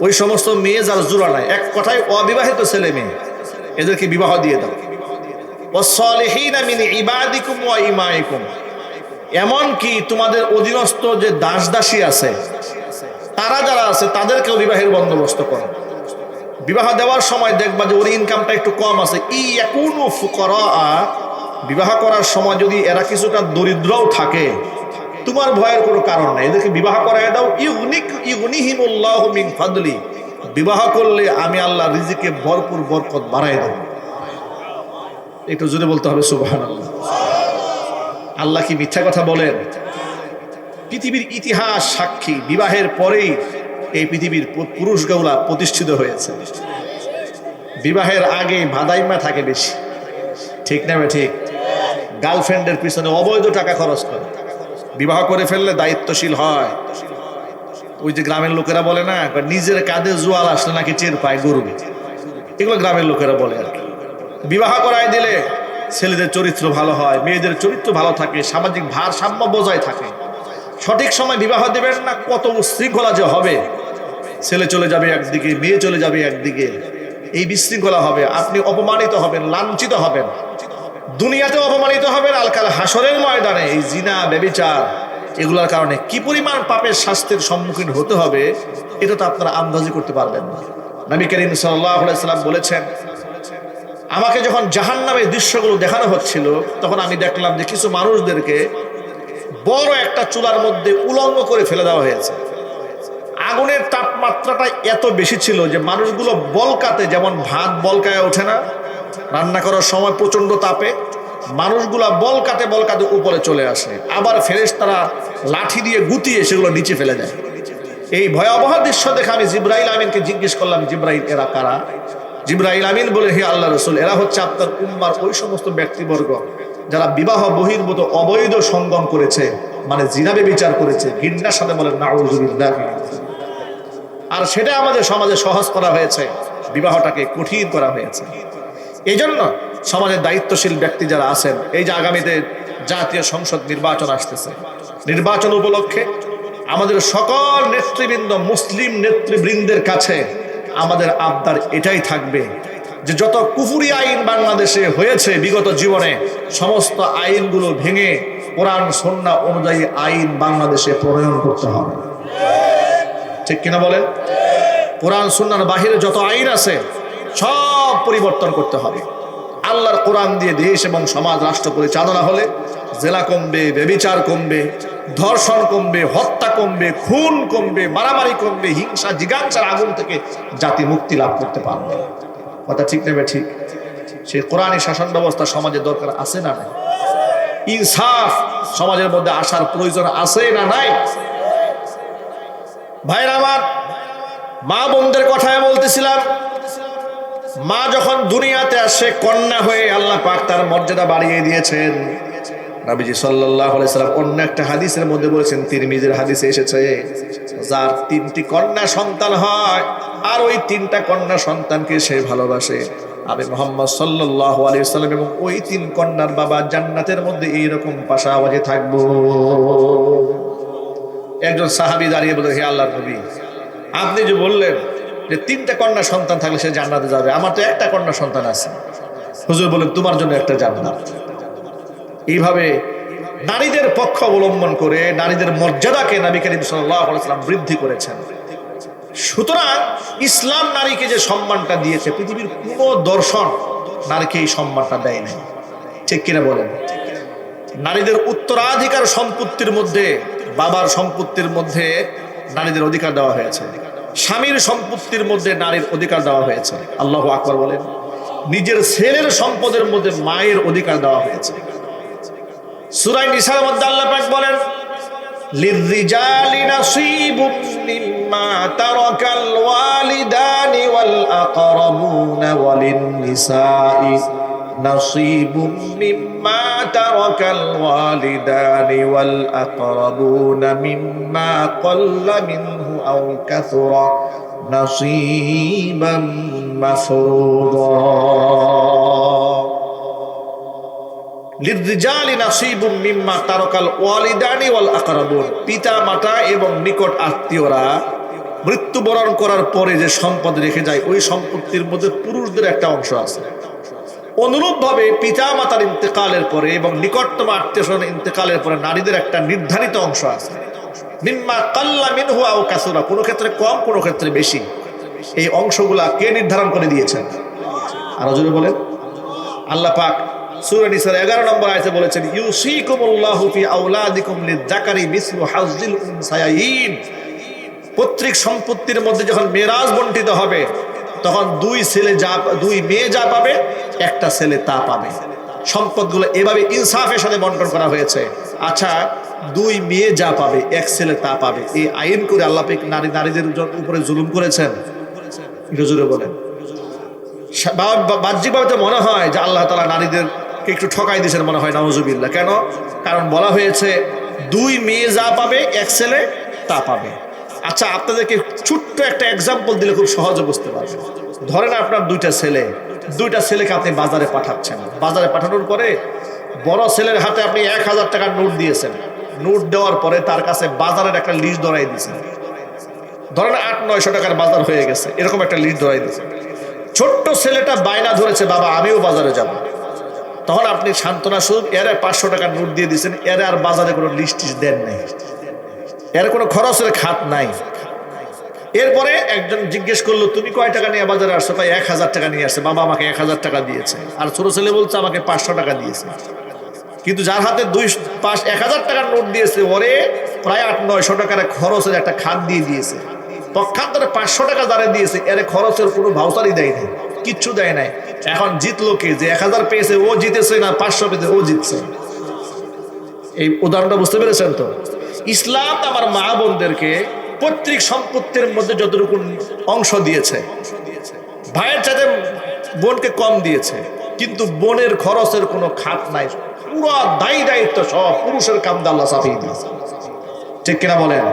ওই সমস্ত মেয়ে যার জোড়া নাই, এক কথায় অবিবাহিত ছেলে মেয়ে, এদেরকে বিবাহ দিয়ে দাও। ওয়াস-সালিহিনা মিন ইবাদিকুম ওয়া ইমাইকুম, এমনকি তোমাদের অধীনস্থ যে দাস দাসী আছে, তারা যারা আছে তাদেরকেও বিবাহের বন্দোবস্ত করো। বিবাহ দেওয়ার সময় দেখবা যে ওর ইনকামটা একটু কম আছে, ইয়াকুনু ফুকারা, বিবাহ করার সময় যদি এরা কিছুটা দরিদ্রও থাকে, তোমার ভয়ের কোনো কারণ নাই, এদেরকে বিবাহ করায় দাও। ইউগনিহিমুল্লাহু মিন ফাদলি, বিবাহ করলে আমি আল্লাহ রিজিকে ভরপুর বরকত বাড়ায় দেব। একটু জোরে বলতে হবে সুবহানাল্লাহ। আল্লাহ কি মিথ্যা কথা বলেন? পৃথিবীর ইতিহাস সাক্ষী, বিবাহের পরেই এই পৃথিবীর পুরুষগুলা প্রতিষ্ঠিত হয়েছে। বিবাহের আগে ভাদাইমা থাকে বেশি, ঠিক না ঠিক? গার্লফ্রেন্ডের পিছনে অবৈধ টাকা খরচ করে, বিবাহ করে ফেললে দায়িত্বশীল হয়। ওই যে গ্রামের লোকেরা বলে না, নিজের কাঁধে জোয়াল আসলে নাকি টের পায় গরু, এগুলো গ্রামের লোকেরা বলে আর কি। বিবাহ করায় দিলে ছেলেদের চরিত্র ভালো হয়, মেয়েদের চরিত্র ভালো থাকে, সামাজিক ভারসাম্য বজায় থাকে। সঠিক সময় বিবাহ দেবেন না, কত উশৃঙ্খলা যে হবে, ছেলে চলে যাবে একদিকে, মেয়ে চলে যাবে একদিকে, এই বিশৃঙ্খলা হবে। আপনি অপমানিত হবেন, লাঞ্ছিত হবেন, দুনিয়াতেও অপমানিত হবেন, আলকাল হাসরের ময়দানে এই জিনা ব্যভিচার এগুলোর কারণে কি পরিমাণ পাপের শাস্তির সম্মুখীন হতে হবে এটা তো আপনারা আন্দাজি করতে পারবেন না। নবী করিম সাল্লাল্লাহু আলাইহি সাল্লাম বলেছেন, আমাকে যখন জাহান্নামের দৃশ্যগুলো দেখানো হচ্ছিল তখন আমি দেখলাম যে কিছু মানুষদেরকে বড় একটা চুলার মধ্যে উলঙ্গ করে ফেলে দেওয়া হয়েছে। আগুনের তাপমাত্রাটা এত বেশি ছিল যে মানুষগুলো বলকাতে, যেমন ভাত বলকায় ওঠে না রান্না করার সময় প্রচন্ড তাপে, মানুষগুলা বলকাতে বলকাতে উপরে চলে আসে, আবার ফেরেশতারা লাঠি দিয়ে গুতিয়ে সেগুলো নিচে ফেলে দেয়। এই ভয়াবহ দৃশ্য দেখে আমি জিবরাইল আমিনকে জিজ্ঞেস করলাম, জিবরাইল এরা কারা? জিবরাইল আমিন বলে, হে আল্লাহ রাসূল, এরা হচ্ছে আপনার উম্মার ওই সমস্ত ব্যক্তিবর্গ যারা বিবাহ বহির্ভূত অবৈধ সঙ্গম করেছে, মানে জিনা ব্যভিচার করেছে, ঘৃণার সাথে বলেন নাউযুবিল্লাহ। আর সেটা আমাদের সমাজে সহজ করা হয়েছে, বিবাহটাকে কঠিন করা হয়েছে। এই জন্য সমাজের দায়িত্বশীল ব্যক্তি যারা আছেন, এই যে আগামীতে জাতীয় সংসদ নির্বাচন আসতেছে, নির্বাচন উপলক্ষে আমাদের সকল নেতৃবৃন্দ, মুসলিম নেতৃবৃন্দের কাছে আমাদের আবদার এটাই থাকবে যে যত কুফরি আইন বাংলাদেশে হয়েছে বিগত জীবনে সমস্ত আইনগুলো ভেঙে কোরআন সুন্নাহ অনুযায়ী আইন বাংলাদেশে প্রণয়ন করতে হবে। ঠিক কিনা বলেন? কোরআন সুন্নাহর বাহিরে যত আইন আছে সব পরিবর্তন করতে হবে। আল্লাহর কোরআন দিয়ে দেশ এবং সমাজ রাষ্ট্র পরিচালনা হলে জেলা কমবে, ব্যভিচার কমবে, ধর্ষণ কমবে, হত্যা কমবে, খুন কমবে, মারামারি কমবে, হিংসা জিজ্ঞাসার আগুন থেকে জাতি মুক্তি লাভ করতে পারবে। কথা ঠিক নেবে? ঠিক। সেই কোরআনী শাসন ব্যবস্থা সমাজের দরকার আছে না নাই? ইনসাফ সমাজের মধ্যে আসার প্রয়োজন আছে না নাই? ভাইরা আমার, মা বোনদের কথায় বলতেছিলাম, মা যখন দুনিয়াতে আসে কন্যা হয়ে আল্লাহ পাক তার মর্যাদা বাড়িয়ে দিয়েছেন। নবীজি সাল্লাল্লাহু আলাইহি সাল্লাম অন্য একটা হাদিসের মধ্যে বলেছেন, তিরমিজির হাদিসে এসেছে, যার 3টি কন্যা সন্তান হয় আর ওই 3টা কন্যা সন্তানকে সে ভালোবাসে, আমি মুহাম্মদ সাল্লাল্লাহু আলাইহি সাল্লাম এবং ওই 3 কন্যার বাবা জান্নাতের মধ্যে এইরকম পাশাপাশি থাকবো। একজন সাহাবী দাঁড়িয়ে বলে, হে আল্লাহর নবী, আপনি যে বললেন যে 3টা কন্যা সন্তান থাকলে সে জান্নাতে যাবে, আমার তো একটা কন্যা সন্তান আছে। হুজুর বলেন, তোমার জন্য একটা জান্নাত। এইভাবে নারীদের পক্ষ অবলম্বন করে নারীদের মর্যাদাকে নবী করিম সাল্লাল্লাহু আলাইহি ওয়াসাল্লাম বৃদ্ধি করেছেন। সুতরাং ইসলাম নারীকে যে সম্মানটা দিয়েছে, পৃথিবীর কোনো দর্শন নারীকে এই সম্মানটা দেয় নাই। ঠিক কিনা বলেন? নারীদের উত্তরাধিকার সম্পত্তির মধ্যে, বাবার সম্পত্তির মধ্যে নারীদের অধিকার দেওয়া হয়েছে, স্বামীর সম্পত্তির মধ্যে নারীর অধিকার দেওয়া হয়েছে। আল্লাহু আকবার বলেন। নিজের ছেলের সম্পদের মধ্যে মায়ের অধিকার দেওয়া হয়েছে। সূরা নিসার মধ্যে আল্লাহ পাক বলেন, লিররিজালি নাসীবুম মিম্মা তারাকাল ওয়ালিদানি ওয়াল আকরাবুনা ওয়ালিন নিসাই নাসীবুম মিম্মা তারাকাল ওয়ালিদানি ওয়াল আকরাবুনা মিম্মা ক্বাল্লা মিনহু আও কাসুরা নাসীবাম মাফরুদা। লিররিজালি নাসীবুম মিম্মা তারাকাল ওয়ালিদানি ওয়াল আকরাবুন, পিতা মাতা এবং নিকট আত্মীয়রা মৃত্যুবরণ করার পরে যে সম্পদ রেখে যায়, ওই সম্পত্তির মধ্যে পুরুষদের একটা অংশ আছে। অনুরূপভাবে পিতা মাতার ইন্তেকালের পরে এবং নিকটতম আত্মীয়স্বজনের ইন্তেকালের পরে নারীদের একটা নির্ধারিত অংশ আছে। মিম্মা কাল্লা মিনহু আও কাসুরা, কোনো ক্ষেত্রে কম, কোনো ক্ষেত্রে বেশি। এই অংশগুলা কে নির্ধারণ করে দিয়েছেন? আরো জোরে বলেন। আল্লাহ পাক সূরা নিসার 11 নম্বর আয়াতে বলেছেন, ইউসিকুমুল্লাহু ফি আওলাদিকুম লিযাকারি মিসলু হাজ্জিল উনসায়াইন। পৈতৃক সম্পত্তির মধ্যে যখন মিরাজ বণ্টিত হবে, তখন 2 মেয়ে যা পাবে, একটা ছেলে তা পাবে। সম্পদগুলো এভাবে ইনসাফের সাথে বন্টন করা হয়েছে। আচ্ছা, 2 মেয়ে যা পাবে, 1 ছেলে তা পাবে, এই আইন করে আল্লাহ পাক নারীদের উপরে জুলুম করেছেন? একটু জোরে বলেন। বাহ্যিকভাবে তো মনে হয় যে আল্লাহ তাআলা নারীদেরকে একটু ঠকাই দিয়েছেন মনে হয়, নাউজুবিল্লাহ। কেন? কারণ বলা হয়েছে 2 মেয়ে যা পাবে, 1 ছেলে তা পাবে। আচ্ছা, আপনাদেরকে ছোট্ট একটা এক্সাম্পল দিলে খুব সহজে বুঝতে পারবেন। ধরেন আপনার 2টা ছেলে, 2টা ছেলেকে আপনি বাজারে পাঠাচ্ছেন। বাজারে পাঠানোর পরে বড় ছেলের হাতে আপনি 1000 টাকার নোট দিয়েছেন। নোট দেওয়ার পরে তার কাছে বাজারের একটা লিস্ট ধরাই দিয়েছেন। ধরেন 800-900 টাকার বাজার হয়ে গেছে, এরকম একটা লিস্ট ধরাই দিয়েছেন। ছোট্ট ছেলেটা বায়না ধরেছে, বাবা আমিও বাজারে যাব। তখন আপনি সান্ত্বনা স্বরূপ এর 500 টাকার নোট দিয়ে দিয়েছেন। এর আর বাজারে কোনো লিস্ট দেন নাই, এর কোনো খরচের খাত নাই। এরপরে একজন জিজ্ঞেস করলো, তুমি কয় টাকা নিয়ে বাজারে আসছো? তাই 1000 টাকা নিয়ে আসছে। বাবা আমাকে 1000 টাকা দিয়েছে। আর ছোট ছেলে বলছে আমাকে 500 টাকা দিয়েছে। কিন্তু যার হাতে 1000 টাকার নোট দিয়েছে, ওরে প্রায় 800-900 টাকার খরচের একটা খাত দিয়ে দিয়েছে। পক্ষান্তরে 500 টাকা যারা দিয়েছে, এর খরচের কোনো ভাউচারই দেয় নাই, কিচ্ছু দেয় নাই। এখন জিতলো কে? যে 1000 পেয়েছে ও জিতেছে, না 500 পেয়েছে ও জিতছে। এই উদাহরণটা বুঝতে পেরেছেন তো? ইসলাম আমার মা বোনদেরকে পৈতৃক সম্পত্তির মধ্যে যতটুকু অংশ দিয়েছে, ভাইয়ের চাইতে বোনকে কম দিয়েছে, কিন্তু বোনের খরচের কোনো খাত নাই। পুরো দায়িত্ব সব পুরুষের কাঁধে আল্লাহ চাপিয়ে দিয়েছে। ঠিক কিনা বলেন?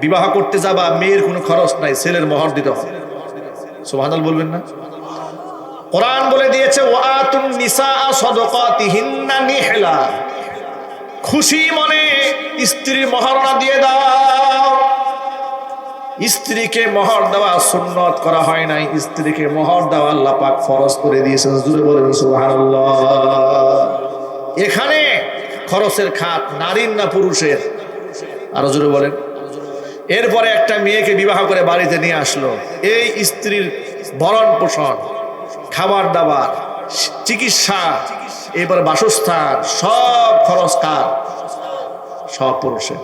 বিবাহ করতে যাবা, মেয়ের কোনো খরচ নাই, ছেলের মোহর দিতে হবে। সুবহানাল্লাহ বলবেন না? কোরআন বলে দিয়েছে, ওয়াতুন নিসাআ সাদাকাতিহিন্না নিহলা, খুশি মনে স্ত্রীর মহারণা দিয়ে দাও। স্ত্রীকে মোহর দেওয়া সুন্নত করা হয় নাই, স্ত্রীকে মোহর দেওয়া আল্লাহ পাক ফরজ করে দিয়েছেন। জোরে বলেন সুবহানাল্লাহ। এখানে খরচের খাত নারীর না পুরুষের? আরো জোরে বলেন। এরপরে একটা মেয়েকে বিবাহ করে বাড়িতে নিয়ে আসলো, এই স্ত্রীর ভরণ পোষণ, খাবার দাবার, চিকিৎসা, এবার বাসস্থান, সব খরচ কার? সব পুরুষের।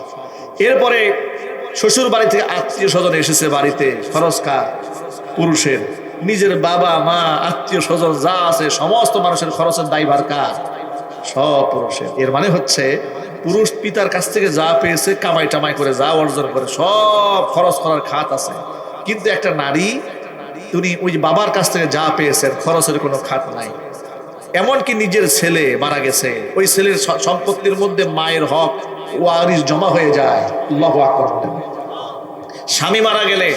এরপরে শ্বশুর বাড়ি থেকে আত্মীয় স্বজন এসেছে বাড়িতে, খরচ কার? পুরুষের। নিজের বাবা মা আত্মীয় স্বজন যা আছে সমস্ত মানুষের খরচের দায়ভার কার? সব পুরুষের। এর মানে হচ্ছে পুরুষ পিতার কাছ থেকে যা পেয়েছে, কামাই টামাই করে যা অর্জন করে, সব খরচ করার খাত আছে। কিন্তু একটা নারী, তিনি ওই বাবার কাছ থেকে যা পেয়েছেন খরচের কোনো খাত নাই। এমনকি নিজের ছেলে মারা গেছে, ওই ছেলের সম্পত্তির মধ্যে মায়ের হক ওয়ারিস জমা হয়ে যায়। আল্লাহু আকবার। স্বামী মারা গেলে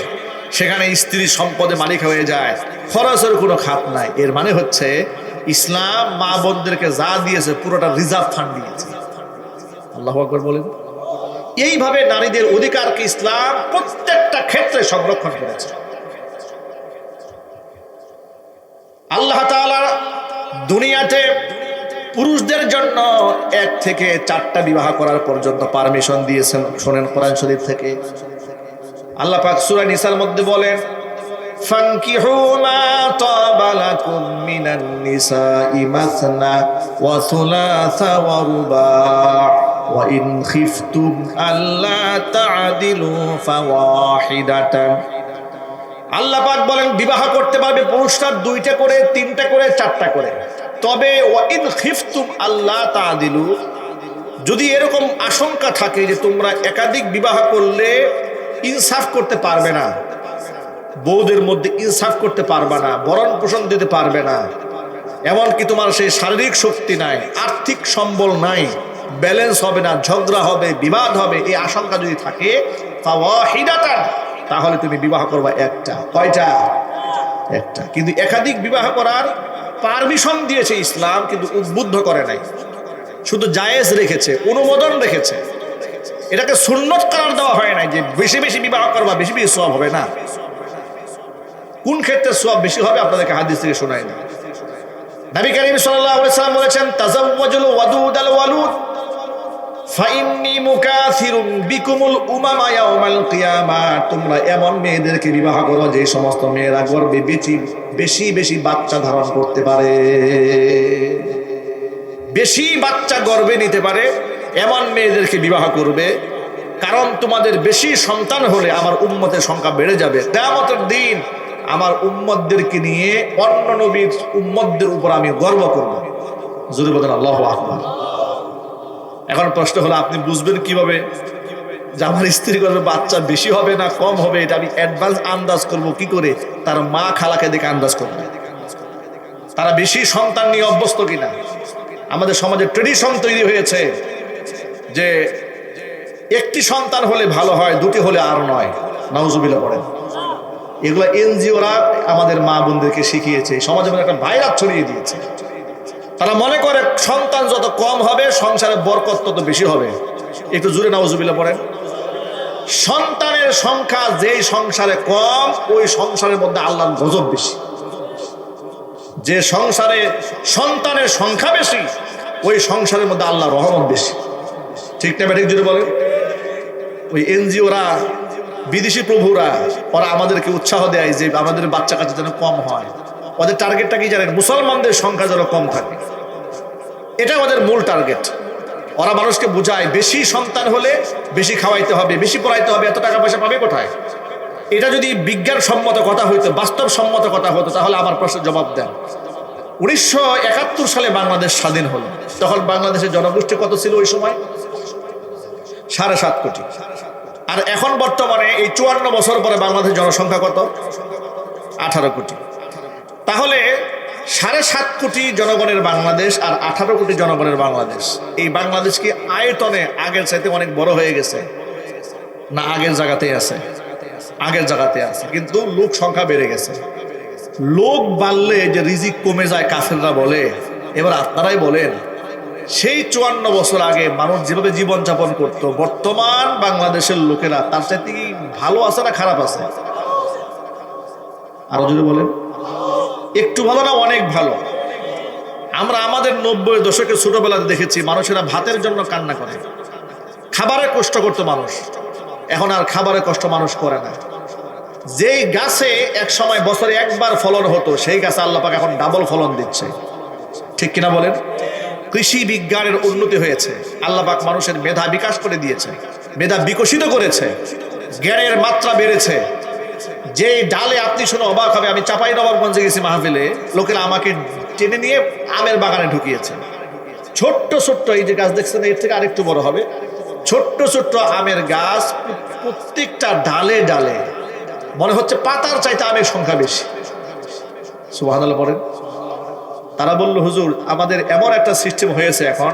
সেখানে স্ত্রী সম্পদে মালিক হয়ে যায়, খরচের কোনো খাত নাই। এর মানে হচ্ছে ইসলাম মা বোনদেরকে যা দিয়েছে পুরোটা রিজার্ভ ফান্ড দিয়েছে। আল্লাহু আকবার বলেন। এইভাবে নারীদের অধিকারকে ইসলাম প্রত্যেকটা ক্ষেত্রে সংরক্ষণ করেছে। আল্লাহ তাআলা দুনিয়াতে পুরুষদের জন্য 1 থেকে 4টা বিবাহ করার পর্যন্ত পারমিশন দিয়েছেন। শোনেন কোরআন শরীফ থেকে আল্লাহ পাক সূরা নিসার মধ্যে বলেন, ফানকিহু মা তাবা লাকুম মিনান নিসাই মাসনা ওয়া সুলাসা ওয়া রুবা' ওয়া ইন খিফতুম আল্লা তা'দিলু ফাওয়াহিদাতান। আল্লাহ পাক বলেন বিবাহ করতে পারবে পুরুষরা 2টা করে, 3টা করে, 4টা করে। তবে ওয়া ইন খিফতুম আল্লা তা'দিলু, যদি এরকম আশঙ্কা থাকে যে তোমরা একাধিক বিবাহ করলে ইনসাফ করতে পারবে না, বউদের মধ্যে ইনসাফ করতে পারবে না, ভরণ পোষণ দিতে পারবে না, এমনকি তোমার সেই শারীরিক শক্তি নাই, আর্থিক সম্বল নাই, ব্যালেন্স হবে না, ঝগড়া হবে, বিবাদ হবে, এই আশঙ্কা যদি থাকে, ফাওয়াহিদাতান, তাহলে তুমি বিবাহ করবা একটা। কয়টা? একটা। কিন্তু একাধিক বিবাহ করার পারমিশন দিয়েছে ইসলাম, কিন্তু উদ্বুদ্ধ করে নাই, শুধু জায়েজ রেখেছে, অনুমোদন রেখেছে। এটাকে সুন্নত করার দেওয়া হয় নাই যে বেশি বেশি বিবাহ করবা, বেশি বেশি সওয়াব হবে না। কোন ক্ষেত্রে সওয়াব বেশি হবে আপনাদেরকে হাদিস থেকে শোনাই না। নবী করিম সাল্লাল্লাহু আলাইহি ওয়াসাল্লাম বলেছেন, তাযাওয়াজুল ওয়াদুদাল ওয়ালুদ ফাইন্নী মুকাসিরুম বিকুমুল উমামা ইয়াউমাল কিয়ামাহ। তোমরা এমন মেয়েদেরকে বিবাহ করো যে সমস্ত মেয়েরা গর্ভে বেশি বেশি বাচ্চা ধারণ করতে পারে, বেশি বাচ্চা গর্ভে নিতে পারে, এমন মেয়েদেরকে বিবাহ করবে। কারণ তোমাদের বেশি সন্তান হলে আমার উম্মতের সংখ্যা বেড়ে যাবে। কিয়ামতের দিন আমার উম্মতদেরকে নিয়ে অন্য নবীর উম্মতদের উপর আমি গর্ব করব। জোরে বলেন আল্লাহু আকবার। এখন প্রশ্ন হলো, আপনি বুঝবেন কিভাবে যে আমার স্ত্রী গর্ভে বাচ্চা বেশি হবে না কম হবে? এটা আমি অ্যাডভান্স আন্দাজ করব কি করে? তার মা খালাকে দেখে আন্দাজ করবে তারা বেশি সন্তান নিয়ে অভ্যস্ত কিনা। আমাদের সমাজে ট্রেডিশন তৈরি হয়েছে যে একটি সন্তান হলে ভালো হয়, 2টি হলে আর নয়। নাউজুবিল্লাহ পড়েন। এগুলো এনজিওরা আমাদের মা বোনদেরকে শিখিয়েছে, সমাজে একটা ভাইরাস ছড়িয়ে দিয়েছে। তারা মনে করে সন্তান যত কম হবে সংসারে বরকত তত বেশি হবে। একটু জোরে নাউজুবিল্লাহ পড়েন। সন্তানের সংখ্যা যেই সংসারে কম, ওই সংসারের মধ্যে আল্লাহর গজব বেশি। যে সংসারে সন্তানের সংখ্যা বেশি, ওই সংসারের মধ্যে আল্লাহর রহমত বেশি। ঠিক না ব্যাটিক জোরে বলেন। ওই এনজিওরা, বিদেশি প্রভুরা, ওরা আমাদেরকে উৎসাহ দেয় যে আমাদের বাচ্চা কাচ্চা যেন কম হয়। ওদের টার্গেটটা কি জানেন? মুসলমানদের সংখ্যা যেন কম থাকে, এটা ওদের মূল টার্গেট। ওরা মানুষকে বোঝায় বেশি সন্তান হলে বেশি খাওয়াইতে হবে, বেশি পড়াইতে হবে, এত টাকা পয়সা পাবে কোথায়? এটা যদি বিজ্ঞানসম্মত কথা হইতো, বাস্তবসম্মত কথা হতো, তাহলে আমার প্রশ্নের জবাব দেন। 1971 সালে বাংলাদেশ স্বাধীন হলো, তখন বাংলাদেশের জনগোষ্ঠী কত ছিল ওই সময়? 7.5 কোটি। আর এখন বর্তমানে এই 54 বছর পরে বাংলাদেশের জনসংখ্যা কত? 18 কোটি। তাহলে 7.5 কোটি জনগণের বাংলাদেশ আর 18 কোটি জনগণের বাংলাদেশ, এই বাংলাদেশ কি আয়তনে আগের চাইতে অনেক বড় হয়ে গেছে না আগের জায়গাতেই আছে? আগের জায়গাতে আছে, কিন্তু লোক সংখ্যা বেড়ে গেছে। লোক বাড়লে যে রিজিক কমে যায় কাফেররা বলে, এবার আপনারাই বলেন সেই 54 বছর আগে মানুষ যেভাবে জীবনযাপন করত, বর্তমান বাংলাদেশের লোকেরা তার চাইতে কি ভালো আছে না খারাপ আছে? আরো যদি বলেন, একটু ভালো না অনেক ভালো? আমরা আমাদের 90 দশকে ছোটবেলাতে দেখেছি মানুষেরা ভাতের জন্য কান্না করে, খাবারের কষ্ট করতো মানুষ। এখন আর খাবারের কষ্ট মানুষ করে না। যেই গাছে এক সময় বছরে একবার ফলন হতো, সেই গাছে আল্লাহ পাক এখন ডাবল ফলন দিচ্ছে। ঠিক কিনা বলেন? কৃষি বিজ্ঞানের উন্নতি হয়েছে, আল্লাহ পাক মানুষের মেধা বিকাশ করে দিয়েছে, মেধা বিকশিত করেছে, জ্ঞানের মাত্রা বেড়েছে। যে ডালে আপনি শুনে অবাক হবে, আমি চাঁপাইনবাবগঞ্জে গেছি মাহফিলে, লোকেরা আমাকে টেনে নিয়ে আমের বাগানে ঢুকিয়েছে। ছোট্ট ছোট্ট এই যে গাছ দেখছেন, এর থেকে আরেকটু বড় হবে, ছোট্ট ছোট্ট আমের গাছ, প্রত্যেকটা ডালে ডালে মনে হচ্ছে পাতার চাইতে আমের সংখ্যা বেশি। সুবহানাল্লাহ বলেন। তারা বলল, হুজুর আমাদের এমন একটা সিস্টেম হয়েছে এখন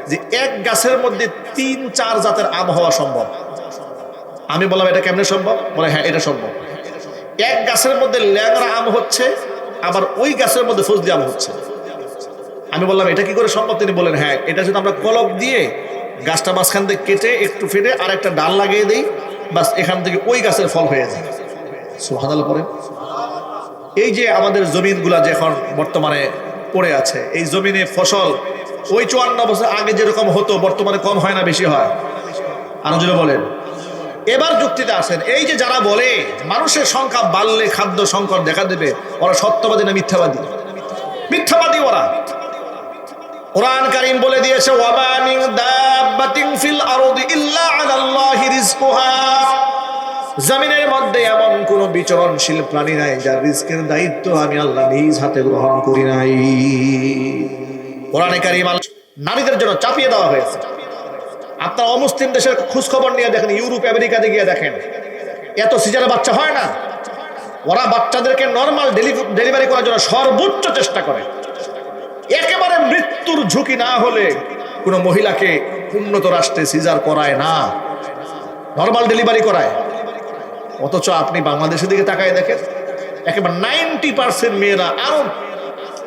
যে এক গাছের মধ্যে 3-4 জাতের আম হওয়া সম্ভব। আমি বললাম, এটা কেমনে সম্ভব? বলে, হ্যাঁ এটা সম্ভব। এক গাছের মধ্যে ল্যাংড়া আম হচ্ছে, আবার ওই গাছের মধ্যে ফজলি আম হচ্ছে। আমি বললাম, এটা কি করে সম্ভব? তিনি বলেন, হ্যাঁ, এটা যদি আমরা কলক দিয়ে গাছটা মাঝখান থেকে কেটে একটু ফেটে আর একটা ডাল লাগিয়ে দিই, বাস এখান থেকে ওই গাছের ফল হয়ে যায়। সুবহানাল্লাহ পড়েন। এই যে আমাদের জমিনগুলা যে এখন বর্তমানে পড়ে আছে, এই জমিনে ফসল ওই 54 বছর আগে যেরকম হতো বর্তমানে কম হয় না বেশি হয়? আরো যদি বলেন। এবার যুক্তিতে আসেন, এই যে যারা বলে মানুষের সংখ্যা বাড়লে খাদ্য সংকট দেখা দেবে, ওরা সত্যবাদী না মিথ্যাবাদী? মিথ্যাবাদী ওরা। কোরআন কারীম বলে দিয়েছে, ওয়ামা মিন দাব্বাতিন ফিল আরদি ইল্লা আলাল্লাহি রিজকুহা। জমিনের মধ্যে এমন কোন বিচরণশীল প্রাণী নাই যার রিজকের দায়িত্ব আমি আল্লাহ নিজ হাতে গ্রহণ করি নাই। কোরআনে কারীম নারীদের জন্য চাপিয়ে দেওয়া হয়েছে। আপনার অমুসলিম দেশের খোঁজ খবর নিয়ে দেখেন, ইউরোপ আমেরিকাতে গিয়ে দেখেন, এত সিজারে বাচ্চা হয় না। ওরা বাচ্চাদেরকে নর্মাল ডেলিভারি করার জন্য সর্বোচ্চ চেষ্টা করে। একেবারে মৃত্যুর ঝুঁকি না হলে কোনো মহিলাকে উন্নত রাষ্ট্রে সিজার করায় না, নর্মাল ডেলিভারি করায়। অথচ আপনি বাংলাদেশের দিকে তাকায় দেখেন, একেবারে 90% মেয়েরা আরো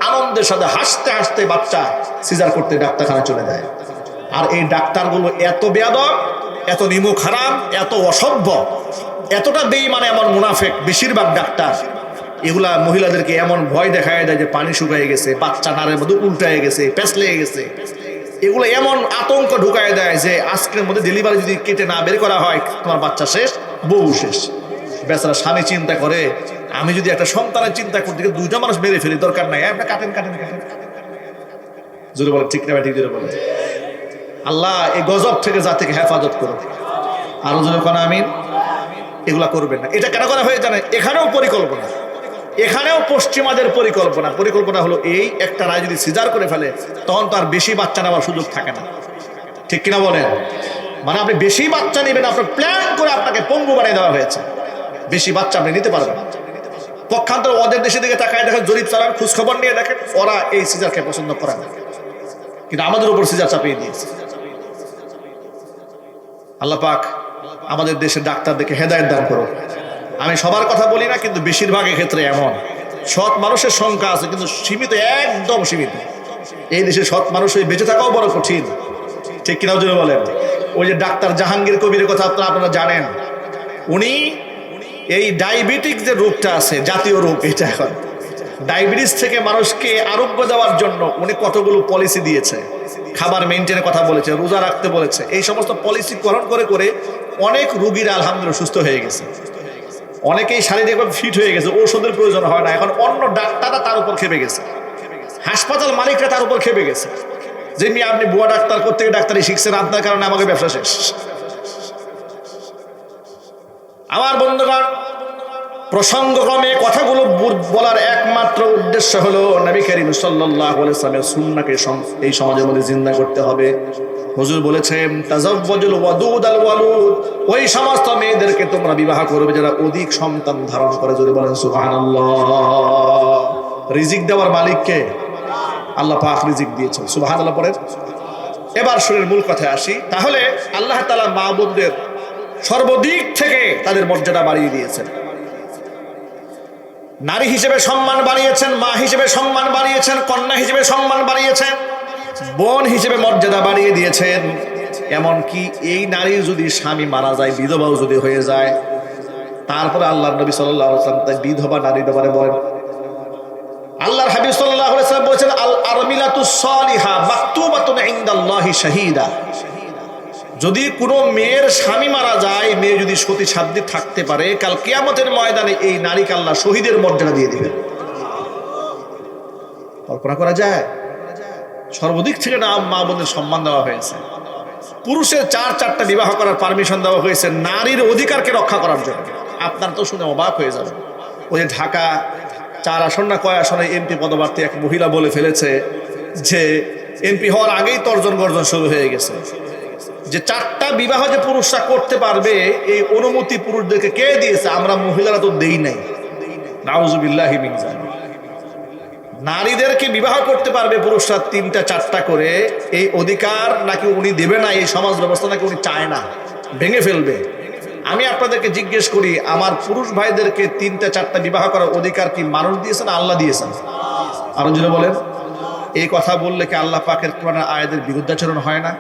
আনন্দের সাথে হাসতে হাসতে বাচ্চা সিজার করতে ডাক্তারখানা চলে যায়। আর এই ডাক্তারগুলো এত বেয়াদব, এত নিমুখ হারাম, এত অসভ্য, এতটা বেঈমান, এমন মুনাফেক বেশিরভাগ ডাক্তার। এগুলা মহিলাদেরকে এমন ভয় দেখায় দেয় যে পানি শুকায় গেছে, বাচ্চা নারের মধ্যে উল্টায় গেছে, প্যাঁচ লেগে গেছে। এগুলো এমন আতঙ্ক ঢুকায় দেয় যে আজকের মধ্যে ডেলিভারি যদি কেটে না বের করা হয়, তোমার বাচ্চা শেষ, বউ শেষ। বেচারা স্বামী চিন্তা করে, আমি যদি একটা সন্তানের চিন্তা করতে গিয়ে 2টা মানুষ মেরে ফেলি, দরকার নাই, আপনি কাটেন কাটেন কাটেন। জোরে বলে ঠিক না? ঠিক জোরে বলে। আল্লাহ এই গজব থেকে জাতিকে হেফাজত করো। আরো জোরে কোন আমিন। এগুলা করবেন না। এটা কেন করা হয়ে জানে? এখানেও পরিকল্পনা, এখানেও পশ্চিমাদের পরিকল্পনা। পরিকল্পনা হলো এই, একটা রায় যদি সিজার করে ফেলে তখন তো আর বেশি বাচ্চা নেওয়ার সুযোগ থাকে না। ঠিক কিনা বলেন? মানে আপনি বেশি বাচ্চা নেবেন, আপনার প্ল্যান করে আপনাকে পঙ্গু বানিয়ে দেওয়া হয়েছে, বেশি বাচ্চা আপনি নিতে পারবেন। পক্ষান্তর ওদের দেশের দিকে তাকায় দেখেন, জরিপ চালান, খোঁজ খবর নিয়ে দেখেন, ওরা এই সিজারকে পছন্দ করে না, কিন্তু আমাদের উপর সিজার চাপিয়ে দিয়েছে। আল্লাহ পাক আমাদের দেশের ডাক্তারদেরকে হেদায়েত দান করো। আমি সবার কথা বলি না, কিন্তু বেশিরভাগের ক্ষেত্রে এমন সৎ মানুষের সংখ্যা আছে, কিন্তু সীমিত, একদম সীমিত। এই দেশে সৎ মানুষ বেঁচে থাকাও বড় কঠিন। ঠিক কিনা যদি বলেন? ওই যে ডাক্তার জাহাঙ্গীর কবিরের কথা আপনারা জানেন, উনি এই ডায়াবেটিক যে রোগটা আছে, জাতীয় রোগ এটা, এখন ডায়াবেটিস থেকে মানুষকে আরোগ্য দেওয়ার জন্য উনি কতগুলো পলিসি দিয়েছে। খাবার মেনটেনের কথা বলেছে, রোজা রাখতে বলেছে। এই সমস্ত পলিসি গ্রহণ করে করে অনেক রোগীরা আলহামদুলিল্লাহ সুস্থ হয়ে গেছে। অনেকেই শারীরিকভাবে ফিট হয়ে গেছে, ঔষধের প্রয়োজন হয় না। এখন অন্য ডাক্তাররা তার উপর খেপে গেছে, হাসপাতাল মালিকরা তার উপর খেপে গেছে যে আপনি বুয়া ডাক্তার করতে গিয়ে ডাক্তারি শিখছেন, আপনার কারণে আমাকে ব্যবসা শেষ। আমার বন্ধুগণ, প্রসঙ্গক্রমে কথাগুলো বলার একমাত্র উদ্দেশ্য হলো নবী করিম সাল্লাল্লাহু আলাইহি ওয়াসাল্লামের সুন্নাহকে এই সমাজের মধ্যে জিন্দা করতে হবে। হুজুর বলেছেন, তাজাওয়াজুল ওয়াদুদ আল ওয়ালুদ, ওই সমস্ত মেয়েদেরকে তোমরা বিবাহ করবে যারা অধিক সন্তান ধারণ করে। জোরে বলেন সুবহানাল্লাহ। রিজিক দেওয়ার মালিককে আল্লাহ পাক রিজিক দিয়েছেন। সুবহানাল্লাহ পড়েন। এবার শুনের মূল কথায় আসি। তাহলে আল্লাহ তাআলা মাবুদদের সর্বদিক থেকে তাদের মর্যাদা বাড়িয়ে দিয়েছেন। নারী হিসেবে সম্মান বাড়িয়েছেন, মা হিসেবে সম্মান বাড়িয়েছেন, কন্যা হিসেবে সম্মান বাড়িয়েছেন। বোন হিসেবে মর্যাদা বাড়িয়ে দিয়েছেন। এমনকি এই নারী যদি স্বামী মারা যায়, বিধবাও যদি হয়ে যায়, তারপরে আল্লাহর নবী সাল্লাল্লাহু আলাইহি ওয়াসাল্লাম তাই বিধবা নারীর ব্যাপারে বলেন, আল্লাহর হাবিব সাল্লাল্লাহু আলাইহি ওয়াসাল্লাম বলেছেন, আল আরমিলাতুস সালিহা মাকতুবাতুন ইনদাল্লাহি শাহীদা। যদি কোনো মেয়ের স্বামী মারা যায়, মেয়ে যদি সতী সাধ্বী থাকতে পারে, কাল কিয়ামতের ময়দানে এই নারীকে আল্লাহ শহীদের মর্যাদা দিয়ে দিবেন। কল্পনা করা যায়? সর্বদিক থেকে না মা বোনের সম্মান দেওয়া হয়েছে। পুরুষের চারটা বিবাহ করার পারমিশন দেওয়া হয়েছে নারীর অধিকারকে রক্ষা করার জন্য। আপনার তো শুনে অবাক হয়ে যাবে, ওই যে ঢাকা 4 আসন না কয় আসনে এমপি পদপ্রার্থী এক মহিলা বলে ফেলেছে যে এমপি হওয়ার আগেই তর্জন গর্জন শুরু হয়ে গেছে, যে 4টা বিবাহ যে পুরুষরা করতে পারবে এই অনুমতি পুরুষদেরকে কে দিয়েছে? আমরা মহিলারা তো দেই নাই। নাউজুবিল্লাহি মিন যালিক। নারীদেরকে বিবাহ করতে পারবে পুরুষরা 3টা 4টা করে, এই অধিকার নাকি উনি দেবে না, এই সমাজ ব্যবস্থা নাকি উনি চায় না, ভেঙে ফেলবে। আমি আপনাদেরকে জিজ্ঞেস করি, আমার পুরুষ ভাইদেরকে 3টা 4টা বিবাহ করার অধিকার কি মানুষ দিয়েছেন, আল্লাহ দিয়েছেন? আরো জোরে বলেন। এই কথা বললে কি আল্লাহ পাকের কোরআনের আয়াতের বিরুদ্ধাচরণ হয় না?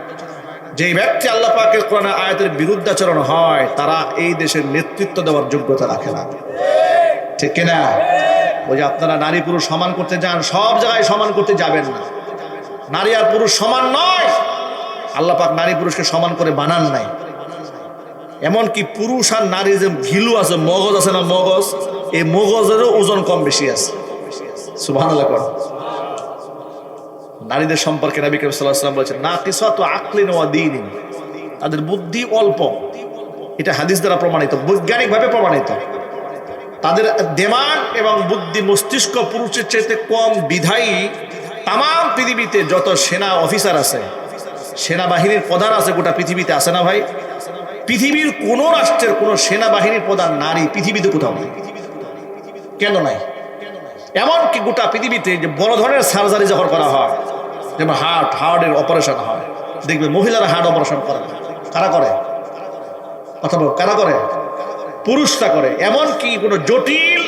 যেই ব্যক্তি আল্লাহ পাকের কোরআনের আয়াতের বিরুদ্ধাচরণ হয়, তারা এই দেশের নেতৃত্ব দেওয়ার যোগ্যতা রাখে না, ঠিক কিনা? ওই যে আপনারা নারী পুরুষ সমান করতে যান, সব জায়গায় সমান করতে যাবেন না। নারী আর পুরুষ সমান নয়। আল্লাহ পাক নারী পুরুষকে সমান করে বানান নাই। এমনকি পুরুষ আর নারী যে ঘিলু আছে, মগজ আছে না, মগজ, এই মগজেরও ওজন কম বেশি আছে। সুবহানাল্লাহ। নারীদের সম্পর্কে নবী করিম সাল্লাল্লাহু আলাইহি ওয়াসাল্লাম বলেছেন, নাকিসাতু আকলিন ওয়া দীনিন, তাদের বুদ্ধি অল্প। এটা হাদিস দ্বারা প্রমাণিত, বৈজ্ঞানিকভাবে প্রমাণিত। তাদের দিমাগ এবং বুদ্ধি মস্তিষ্ক পুরুষের চেয়ে কম বিধায়ী তাম পৃথিবীতে যত সেনা অফিসার আছে, সেনাবাহিনীর প্রধান আছে গোটা পৃথিবীতে, আছে না ভাই? পৃথিবীর কোন রাষ্ট্রের কোন সেনাবাহিনীর প্রধান নারী পৃথিবীতে কোথাও নেই। কেন নাই? এমনকি গোটা পৃথিবীতে যে বড় ধরনের সার্জারি যখন করা হয়, যেমন হার্টের অপারেশন হয়, দেখবে মহিলারা হার্ট অপারেশন করে। কারা করে? কথা বল, কারা করে? পুরুষরা করে। এমনকি কোনো জটিল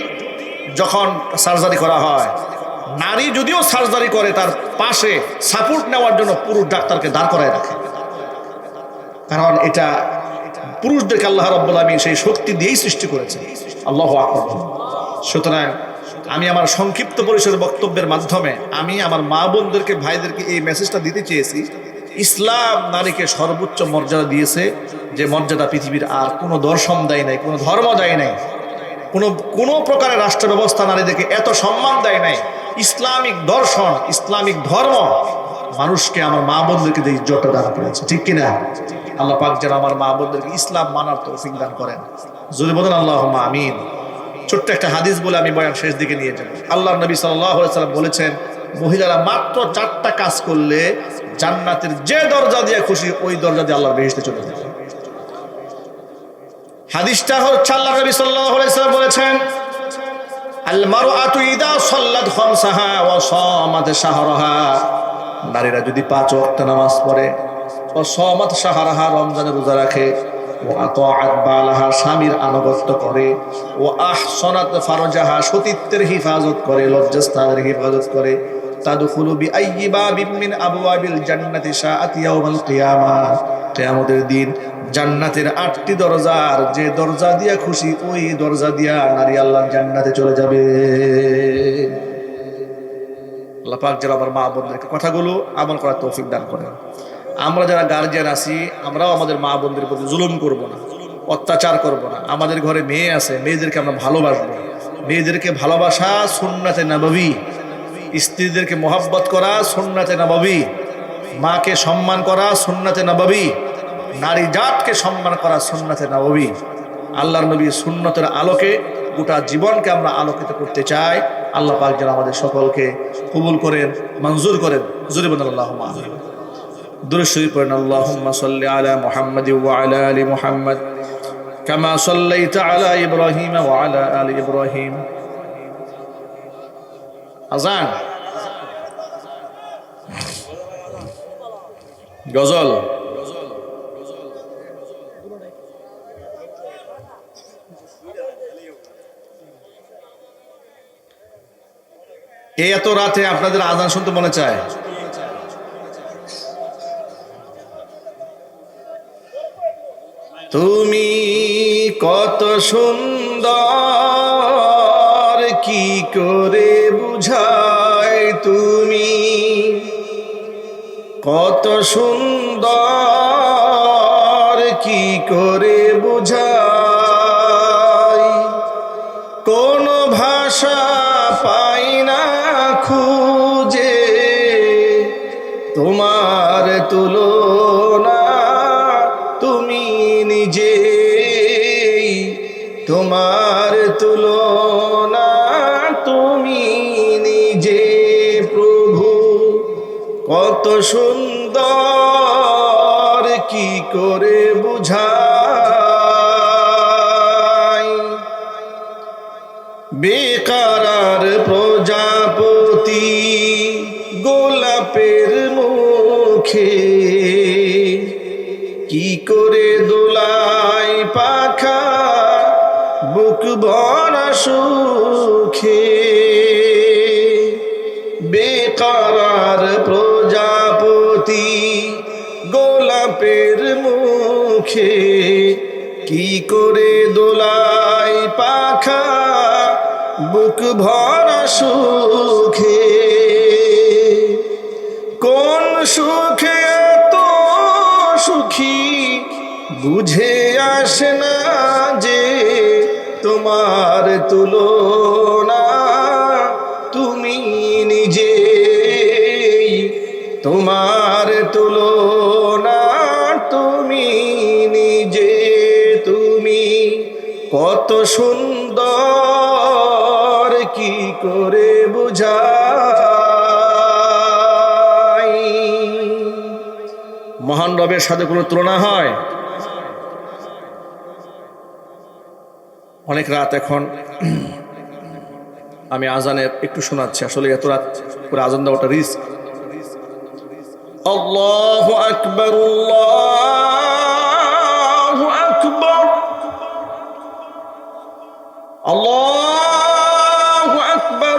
যখন সার্জারি করা হয়, নারী যদিও সার্জারি করে, তার পাশে সাপোর্ট নেওয়ার জন্য পুরুষ ডাক্তারকে দাঁড় করায় রাখে। কারণ এটা পুরুষদেরকে আল্লাহ রাব্বুল আলামিন সেই শক্তি দিয়েই সৃষ্টি করেছে। আল্লাহু আকবার। সুতরাং আমি আমার সংক্ষিপ্ত পরিসরের বক্তব্যের মাধ্যমে আমি আমার মা বোনদেরকে, ভাইদেরকে এই মেসেজটা দিতে চেয়েছি, ইসলাম নারীকে সর্বোচ্চ মর্যাদা দিয়েছে, যে মর্যাদা পৃথিবীর আর কোনো দর্শন দেয় নাই, কোনো ধর্ম দেয় নাই, কোনো প্রকারের রাষ্ট্র ব্যবস্থা নারীদেরকে এত সম্মান দেয় নাই। ইসলামিক দর্শন, ইসলামিক ধর্ম মানুষকে, আমার মা বোনদেরকে যে ইজ্জতটা দান করেছে, ঠিক কিনা? আল্লাহ পাক যেন আমার মা বোনদেরকে ইসলাম মানার তৌফিক দান করেন। জোরে বলেন আল্লাহুম্মা আমিন। ছোট্ট একটা হাদিস বলে আমি বয়ান শেষ দিকে নিয়ে যাব। আল্লাহর নবী সাল্লাল্লাহু আলাইহি ওয়াসাল্লাম বলেছেন, মহিলারা মাত্র 4টা কাজ করলে জান্নাতের যে দরজা দিয়ে খুশি ওই দরজা দিয়ে আল্লাহর বেহেশতে চলে যাবে। হাদিসটা হচ্ছে আল্লাহর নবী সাল্লাল্লাহু আলাইহি ওয়াসাল্লাম বলেছেন, আল মারআতু ইদা সাল্লাত খামসাহা ওয়া সামাত শাহরাহা, নারীরা যদি 5 ওয়াক্ত নামাজ পড়ে, ওয়া সামাত শাহরাহা, রমজানের রোজা রাখে, ওয়া আতাআত বালাহা, স্বামীর আনুগত্য করে, ওয়া আহসানাত ফারজাহা, সতীত্বের হিফাজত করে, লজ্জাস্থানের হিফাজত করে, তাদখুলু বিআইয়ি বাবিন মিন আবওয়াবিল জান্নাতি শাআত ইয়াউমাল কিয়ামাহ, কিয়ামতের দিন জান্নাতের 8টি দরজার যে দরজা দিয়া খুশি ওই দরজা দিয়া নারী আল্লাহর জান্নাতে চলে যাবে। আল্লাহ পাক যেন আমার মা বোনদেরকে কথাগুলো আমল করার তৌফিক দান করেন। আমরা যারা গার্জিয়ান আছি, আমরাও আমাদের মা বোনদের প্রতি জুলুম করব না, অত্যাচার করব না। আমাদের ঘরে মেয়ে আছে, মেয়েদেরকে আমরা ভালোবাসবো। মেয়েদেরকে ভালোবাসা সুন্নাতে নববী, স্ত্রীদেরকে মোহাব্বত করা সুন্নাতে নববী, মাকে সম্মান করা সুন্নাতে নববী, নারী জাতকে সম্মান করা সুন্নাতে নববী। আল্লাহর নবী সুন্নতের আলোকে গোটা জীবনকে আমরা আলোকিত করতে চাই। আল্লাহ পাক যেন আমাদের সকলকে কবুল করেন, মঞ্জুর করেন। জোরে বলেন আল্লাহুম্মা আমিন। দুরূদ শরীফ পড়েন, আল্লাহুম্মা সাল্লি আলা মুহাম্মাদ ওয়া আলা আলি মুহাম্মাদ কামা সাল্লাইতা আলা ইব্রাহিম ওয়া আলা আলি ইব্রাহিম। আযান, গজল, এই এত রাতে আপনাদের আজান শুনতে মনে চায়? তুমি কত সুন্দর, কি করে বুঝায় তুমি কত সুন্দর, কি করে বুঝায়। কোন ভাষা পাই না খুঁজে তোমার তুলনা, তুমি নিজে তোমার তুলনা, তুমি নিজে প্রভু কত সুন্দর, কি করে বুঝাই। বেকারার প্রজাপতি গোলাপের মুখে, কি করে দোলাই পাখা বুক ভরা সুখে। বেকারার প্রজাপতি গোলাপের মুখে, কি করে দোলাই পাখা বুক ভরা সুখে। কোন সুখে এত সুখী বুঝে আসে না যে তোমার তুলনা, তুমি নিজে তোমার তুলনা, তুমি নিজে। তুমি কত সুন্দর, কি করে বুঝাই। মহান রবের সাথে কোনো তুলনা হয়? অনেক রাত এখন, আমি আজানের একটু শোনাচ্ছি, আসলে এত রাত করে আজান দেওয়াটা রিস্ক। আল্লাহু আকবার, আল্লাহু আকবার, আল্লাহু আকবার,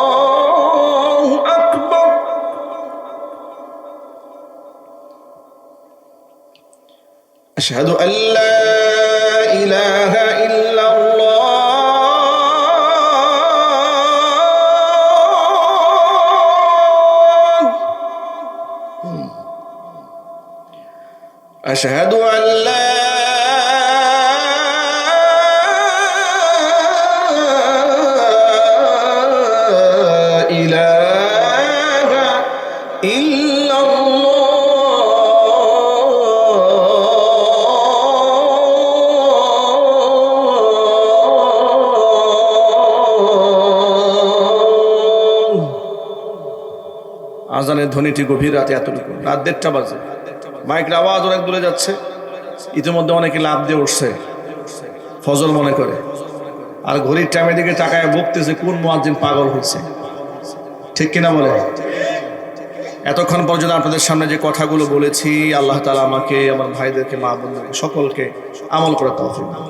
আল্লাহু আকবার। আশহাদু আল্লা ইলাহা ইল্লাল্লাহ, আশহাদু আল্লা ইলাহা ইল্লাল্লাহ। আজানের ধ্বনিটি গভীর রাতে, এতটুকু রাত 1:30 বাজে। মাইকের আওয়াজ অনেক দূরে যাচ্ছে, ইতিমধ্যে অনেকে লাভ দিয়ে উঠছে ফজর মনে করে, আর ঘড়ির টাইমের দিকে তাকায় বকতেছে কোন মুয়াজ্জিন পাগল হয়েছে। ঠিক কিনা বলে? এতক্ষণ পর্যন্ত আপনাদের সামনে যে কথাগুলো বলেছি, আল্লাহ তাআলা আমাকে, আমার ভাইদেরকে, মা বোনদেরকে সকলকে আমল করে তৌফিক দান।